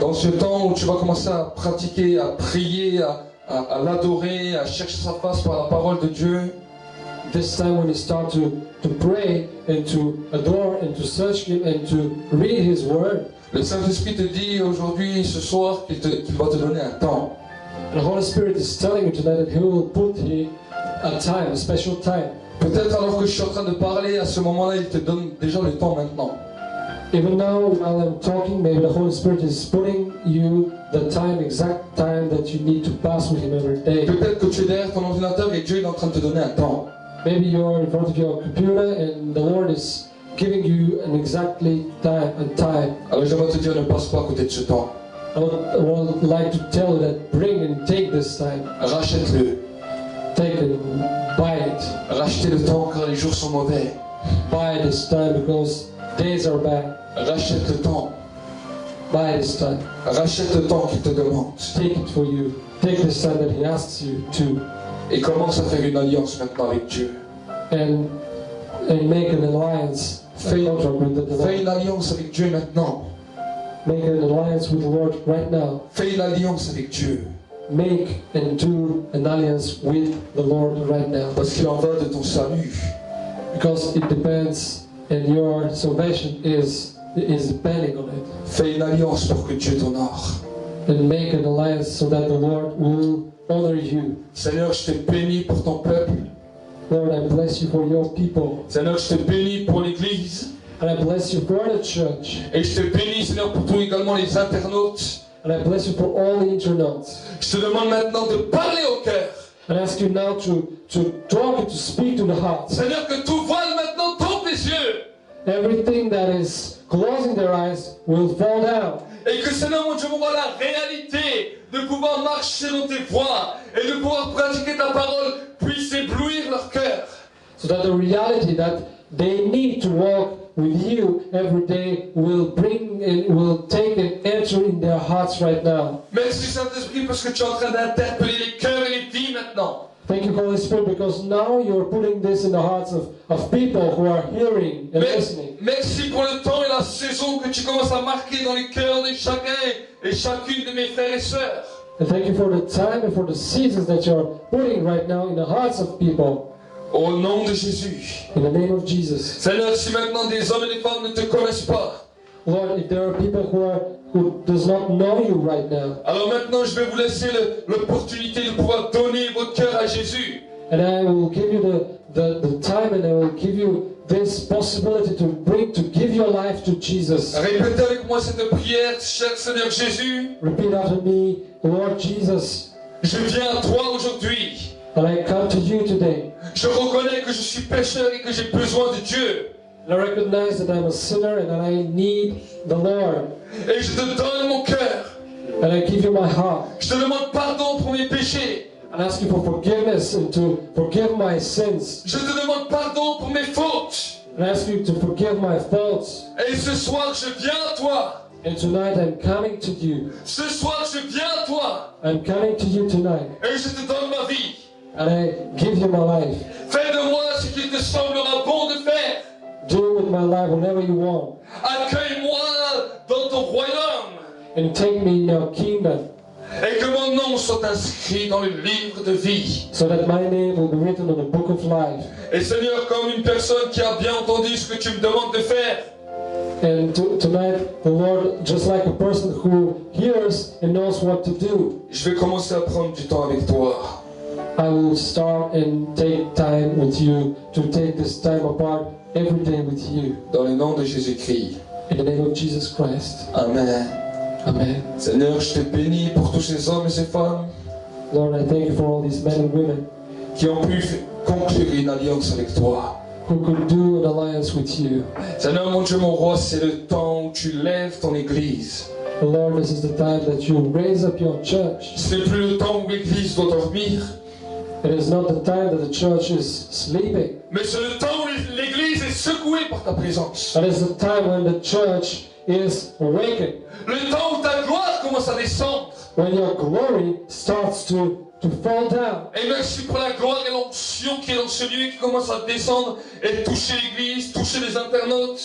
Dans ce temps où tu vas commencer à pratiquer, à prier, à l'adorer, à chercher sa face par la parole de Dieu, This time when you start to pray and to adore and to search Him and to read His Word, le Saint-Esprit te dit aujourd'hui, ce soir, qu'il va te donner un temps. the Holy Spirit is telling you tonight that He will put a time, a special time. Peut-être alors que je suis en train de parler, à ce moment-là, il te donne déjà le temps maintenant. Even now, while I'm talking, maybe the Holy Spirit is putting you the time, exact time that you need to pass with Him every day. Peut-être que tu es derrière ton ordinateur et Dieu est en train de te donner un temps. Maybe you're in front of your computer and the Lord is giving you an exactly time. Alors j'aimerais te dire, ne passe pas à côté de ce temps. I would like to tell you that bring and take this time. Rachète-le. Take it and buy it. Rachetez le temps car les jours sont mauvais. Buy this time because days are bad. Rachète le temps. Buy this time. Rachète le temps qu'il te demande. Take it for you. Take this time that He asks you to. Et commence à faire une alliance maintenant avec Dieu. And make an alliance. Fais Contract with the Lord. une alliance avec Dieu maintenant. Make an alliance with the Lord right now. Fais une alliance avec Dieu. make and do an alliance with the Lord right now. Parce qu'il en va de ton salut. Because it depends, and your salvation is depending on it. Fais une alliance pour que Dieu t'honore. And make an alliance so that the Lord will honor you. Seigneur, je te bénis pour ton peuple. Lord, I bless you for your people. Seigneur, je te bénis pour l'Église. And I bless you for the church. Et je te bénis, Seigneur, pour tous également les internautes. And I bless you for all the internauts. Je te demande maintenant de parler au cœur. And I ask you now to talk and to speak to the heart. Seigneur, que tout voile maintenant tombe les yeux. Everything that is closing their eyes will fall down. Et que Seigneur, mon Dieu, mon roi, la réalité de pouvoir marcher dans tes voies et de pouvoir pratiquer ta parole puisse éblouir leur cœur. So that the reality that they need to walk with you every day will take and enter in their hearts right now. Merci Saint-Esprit parce que tu es en train d'interpeller les cœurs et les vies maintenant. Thank you, Holy Spirit, because now you're putting this in the hearts of people who are hearing and listening. Merci pour le temps et la saison que tu commences à marquer dans les cœurs de chacun et chacune de mes frères et sœurs. And thank you for the time and for the seasons that you're putting right now in the hearts of people. Au nom de Jésus. In the name of Jesus. Seigneur, si maintenant des hommes et des femmes ne te connaissent pas, Lord, if there are people who does not know you right now, alors maintenant je vais vous laisser l'opportunité de pouvoir donner votre cœur à Jésus. and I will give you the time, and I will give you this possibility to give your life to Jesus. Répétez avec moi cette prière, cher Seigneur Jésus. Repeat after me, Lord Jesus, Je viens à toi aujourd'hui. and I come to you today. Je reconnais que je suis pécheur et que j'ai besoin de Dieu. And I recognize that I'm a sinner and that I need the Lord. Et je te donne mon cœur. And I give you my heart. Je te demande pardon pour mes péchés. And ask you for forgiveness and to forgive my sins. Je te demande pardon pour mes fautes. And ask you to forgive my faults. Et ce soir, je viens à toi. And tonight I'm coming to you. Ce soir, je viens à toi. I'm coming to you tonight. Et je te donne ma vie. And I give you my life. Fais de moi ce qu'il te semblera bon de faire. Do with my life whatever you want. Accueille-moi dans ton royaume. And take me in your kingdom. Et que mon nom soit inscrit dans le livre de vie. So that my name will be written on the book of life. Et Seigneur, comme une personne qui a bien entendu ce que tu me demandes de faire, And tonight, the Lord, just like a person who hears and knows what to do, je vais commencer à prendre du temps avec toi. I will start and take time with you, to take this time apart every day with you. Dans le nom de Jésus-Christ. In the name of Jesus Christ. Amen. Amen. Seigneur, je te bénis pour tous ces hommes et ces femmes Lord, I thank you for all these men and women qui ont pu conclure une alliance avec toi. who could do an alliance with you. Seigneur, mon Dieu, mon roi, c'est le temps où tu lèves ton église. And Lord, this is the time that you raise up your church. Ce n'est plus le temps où l'église doit dormir, It is not the time that the church is sleeping. mais c'est le temps où l'église est secouée par ta présence. That is the time when the church is awakened. Le temps où ta gloire commence à descendre. When your glory starts to fall down. Et merci pour la gloire et l'onction qui est dans ce lieu, qui commence à descendre et toucher l'église, toucher les internautes.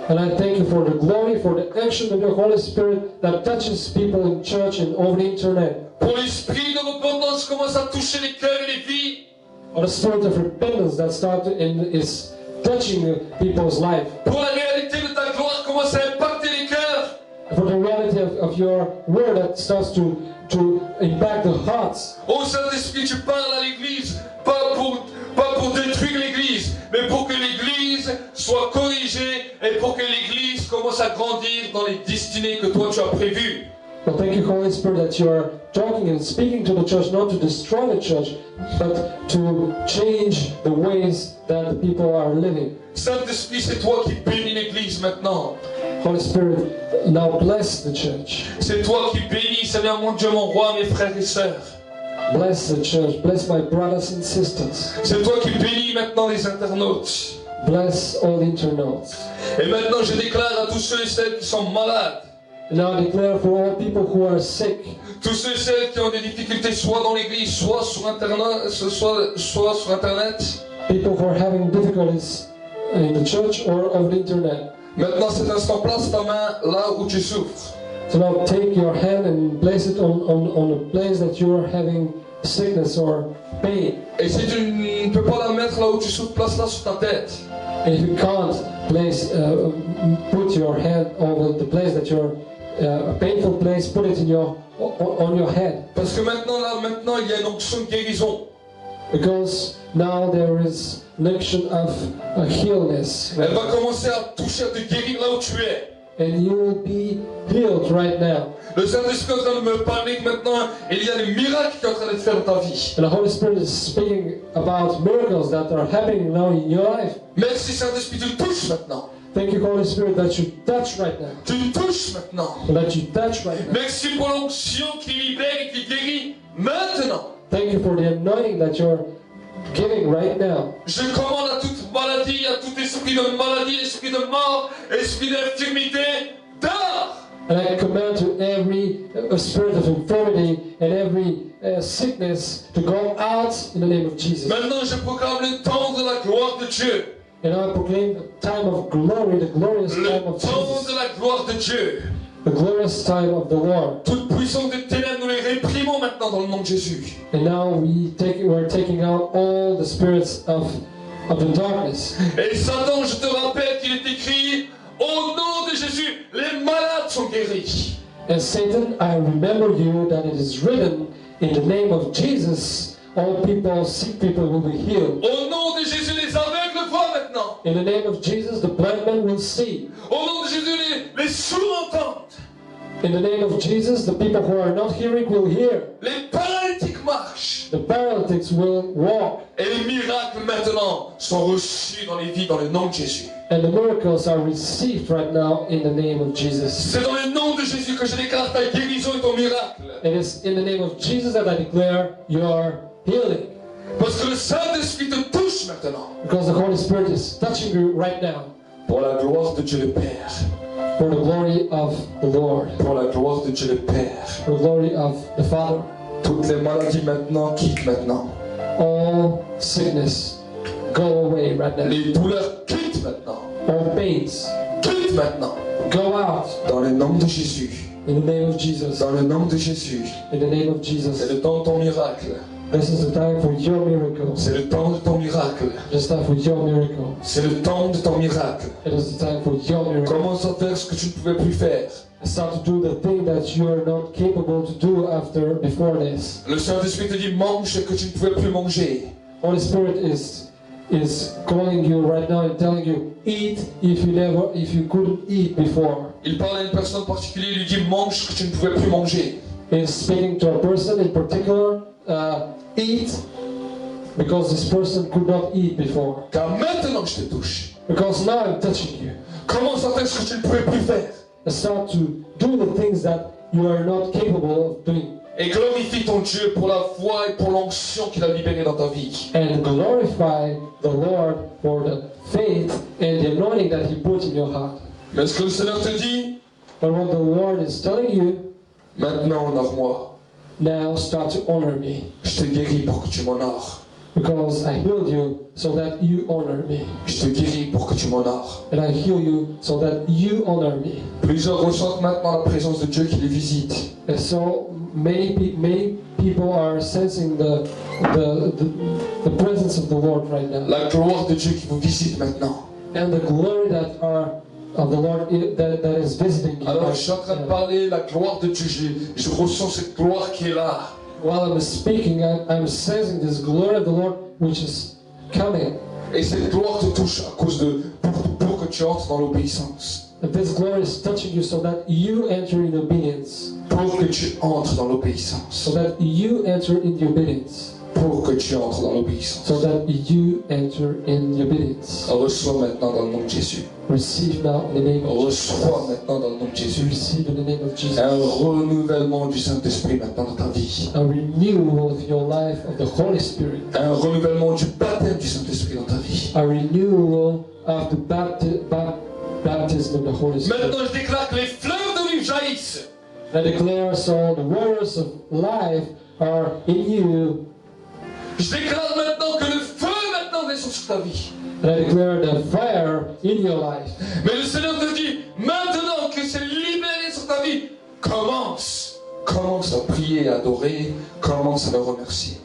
And I thank you for the glory, for the action of your Holy Spirit that touches people in church and over the internet. Pour l'esprit de repentance qui commence à toucher les cœurs et les vies. Or the spirit of repentance that is touching people's life. Pour la réalité de ta gloire commence à impacter les cœurs. For the reality of your word that starts to impact the hearts. Oh Saint-Esprit, tu parles à l'église, pas pour détruire l'église, mais pour que l'église soit corrigée et pour que l'église commence à grandir dans les destinées que toi tu as prévues. Well, thank you, Holy Spirit, that you are talking and speaking to the church, not to destroy the church, but to change the ways that the people are living. Saint-Esprit, c'est toi qui bénis l'église maintenant. Holy Spirit, now bless the church. C'est toi qui bénis, Seigneur mon Dieu, mon roi, mes frères et sœurs. Bless the church. Bless my brothers and sisters. C'est toi qui bénis maintenant les internautes. Bless all the internauts. Et maintenant, je déclare à tous ceux et celles qui sont malades, And now I declare for all people who are sick, tous ceux et celles qui ont des difficultés soit dans l'église, soit sur Internet, soit sur Internet. people who are having difficulties in the church or over the internet. Maintenant, cet instant, place ta main là où tu souffres. So now take your hand and place it on a place that you are having sickness or pain. Et si tu ne peux pas la mettre là où tu souffres, place-la sur ta tête. And if you can't put your hand over the place that you're a painful place, put it in on your head. Parce que maintenant, il y a une onction de guérison. Because now there is an action of healness. Elle va commencer à toucher, à te guérir là où tu es. And you will be healed right now. Le Saint-Esprit est en train de me parler que maintenant, il y a des miracles qui sont en train de se faire dans ta vie. And the Holy Spirit is speaking about miracles that are happening now in your life. Merci Saint-Esprit, tu touches maintenant. Thank you, Holy Spirit, that you touch right now. Tu touches maintenant. That you touch right now. Merci pour l'onction qui libère et qui guérit maintenant. Thank you for the anointing that you're giving right now. Je commande à toute maladie, à tout esprit de maladie, esprit de mort, esprit d'infirmité, dehors! And I command to every spirit of infirmity and every sickness to go out in the name of Jesus. Maintenant, je proclame le temps de la gloire de Dieu. And I proclaim the time of glory, the glorious Le time of temps Jesus. de la gloire de Dieu. The glorious time of the Lord. Toute puissance des ténèbres, nous les réprimons maintenant dans le nom de Jésus. And now we're taking out all the spirits of the darkness. Et Satan, je te rappelle qu'il est écrit, au nom de Jésus, les malades sont guéris. And Satan, I remember you that it is written, in the name of Jesus, all people, sick people will be healed. Au nom de Jésus, les aveugles voient maintenant. In the name of Jesus, the blind man will see. Au nom de Jésus, les sourds entendent. In the name of Jesus, the people who are not hearing will hear. Les paralytiques marchent. The paralytics will walk. Et les miracles maintenant sont reçus dans les vies dans le nom de Jésus. And the miracles are received right now in the name of Jesus. C'est dans le nom de Jésus que je déclare ta guérison et ton miracle. It is in the name of Jesus that I declare your healing. Parce que le Saint-Esprit te touche maintenant. Because the Holy Spirit is touching you right now. Pour la gloire de Dieu le Père. For the glory of the Lord. Pour la gloire de Dieu le Père. For the glory of the Father. Toutes les maladies maintenant quittent maintenant. All sickness go away right now. Les douleurs quittent maintenant. All pains Quittent maintenant. go out Dans le nom de Jésus. in the name of Jesus. Dans le nom de Jésus. In the name of C'est Jesus. le temps de ton miracle. This is the time for your miracle. C'est le temps de ton miracle. It's time for your miracle. C'est le temps de ton miracle. It is the time for your miracle. Commence à faire ce que tu ne pouvais plus faire. Start to do the thing that you are not capable to do before this. Le Saint-Esprit te dit mange ce que tu ne pouvais plus manger. Holy Spirit is calling you right now and telling you eat if you couldn't eat before. Il parle à une personne particulière, il lui dit mange ce que tu ne pouvais plus manger. He's speaking to a person in particular. Eat because this person could not eat before. Car maintenant je te touche. Because now I'm touching you. Commence à faire ce que tu ne pouvais plus faire. And start to do the things that you are not capable of doing. Et glorifie ton Dieu pour la foi et pour l'onction qu'il a libérée dans ta vie. And glorify the Lord for the faith and the anointing that He put in your heart. Mais ce que le Seigneur te dit, But what the Lord is telling you, maintenant honore-moi. now start to honor me. Je te guéris pour que tu m'honores. Because I healed you so that you honor me. Je te guéris pour que tu m'honores. And I heal you so that you honor me. Plusieurs ressentent maintenant la présence de Dieu qui les visite. And so many people are sensing the presence of the Lord right now. La gloire de Dieu qui vous visite maintenant. And the glory that are of the Lord that is visiting you. Alors je suis en train de parler la gloire de Dieu. Je ressens cette gloire qui est là. While I'm speaking, I'm sensing this glory of the Lord which is coming. Et cette gloire te touche à cause de pour que tu entres dans l'obéissance. And this glory is touching you so that you enter in obedience. Pour que tu entres dans l'obéissance. So that you enter in the obedience. Pour que tu entres dans l'obéissance. So that you enter in the obedience. Reçois maintenant dans le nom de Jésus. Receive now in the name of Jesus. Reçois maintenant dans le nom de Jésus. Receive in the name of Jesus. Un renouvellement du Saint-Esprit maintenant dans ta vie. A renewal of your life of the Holy Spirit. Un renouvellement du baptême du Saint-Esprit dans ta vie. A renewal of the baptism of the Holy Spirit. Maintenant, je déclare que les fleurs de vie jaillissent. I declare so the waters of life are in you. Je déclare maintenant que le feu maintenant descend sur ta vie. And I declare the fire in your life. Mais le Seigneur te dit maintenant que c'est libéré sur ta vie. commence à prier, à adorer, commence à le remercier.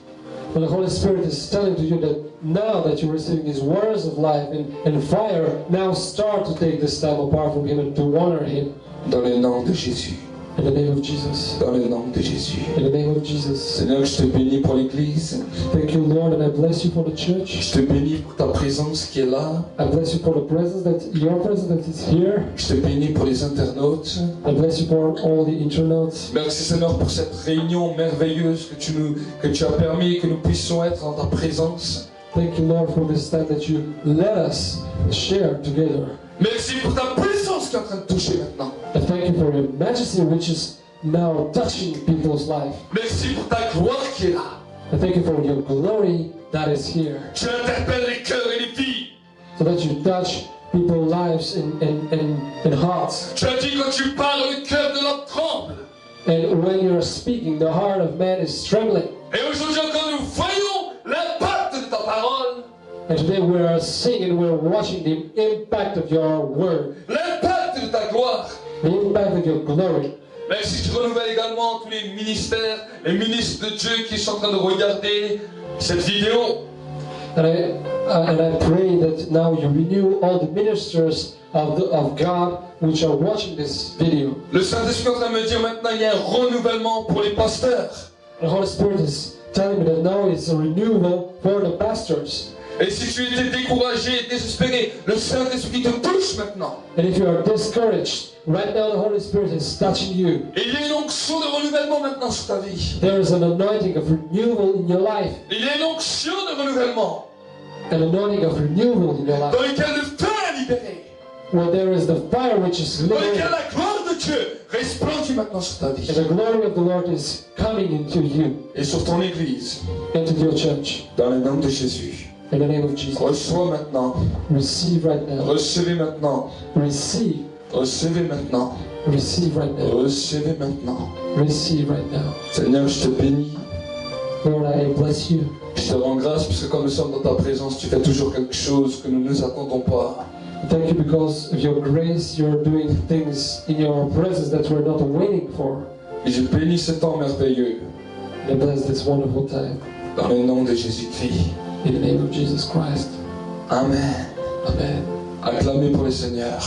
But the Holy Spirit is telling to you that now that you're receiving these words of life and fire, now start to take this time apart from Him and to honor Him. Dans le nom de Jésus. In the name of Jesus. Dans le nom de Jésus. In the name of Jesus. Seigneur, je te bénis pour l'Église. Thank you, Lord, and I bless you for the church. Je te bénis pour ta présence qui est là. I bless you for the presence your presence that is here. Je te bénis pour les internautes. I bless you for all the internautes. Merci Seigneur pour cette réunion merveilleuse que tu as permis que nous puissions être en ta présence. Thank you, Lord, for this time that you let us share together. Merci pour ta puissance qui est en train de toucher maintenant. I thank you for your majesty which is now touching people's life. Merci pour ta gloire qui est là. I thank you for your glory that is here. Tu interpelles les cœurs et les vies. So that you touch people's lives and hearts. Tu as dit quand tu parles, le cœur de l'homme tremble. And when you're speaking, the heart of man is trembling. Et aujourd'hui encore nous voyons l'impact de ta parole. And today we are seeing and we are watching the impact of your word. L'impact de ta gloire. The impact of your glory. Merci, je renouvelle également tous les ministères, les ministres de Dieu qui sont en train de regarder cette vidéo. And I pray that now you renew all the ministers of God which are watching this video. Le Saint-Esprit est en train de me dire maintenant il y a un renouvellement pour les pasteurs. The Holy Spirit is telling me that now it's a renewal for the pastors. Et si tu étais découragé, désespéré, le Saint-Esprit te touche maintenant. And if you are discouraged, right now the Holy Spirit is touching you. Et il y a une onction de renouvellement maintenant sur ta vie. There is an anointing of renewal in your life. Il y a une onction de renouvellement. An anointing of renewal in your life. Dans lequel le feu est libéré. Where there is the fire which is Dans liberated. lequel la gloire de Dieu resplendit maintenant sur ta vie. And the glory of the Lord is coming into you, Et sur ton église. into your church. Dans le nom de Jésus. In the name of Jesus. Reçois maintenant. Receive right now. Recevez maintenant. Receive. Recevez maintenant. Receive right now. Recevez maintenant. Receive right now. Seigneur, je te bénis. Lord, I bless you. Je te rends grâce parce que comme nous sommes dans ta présence, tu fais toujours quelque chose que nous ne nous attendons pas. Thank you because of your grace, you're doing things in your presence that we're not waiting for. Et je bénis ce temps merveilleux. And I bless this wonderful time. Dans le nom de Jésus-Christ. In the name of Jesus Christ. Amen. Amen. Acclamez pour le Seigneur.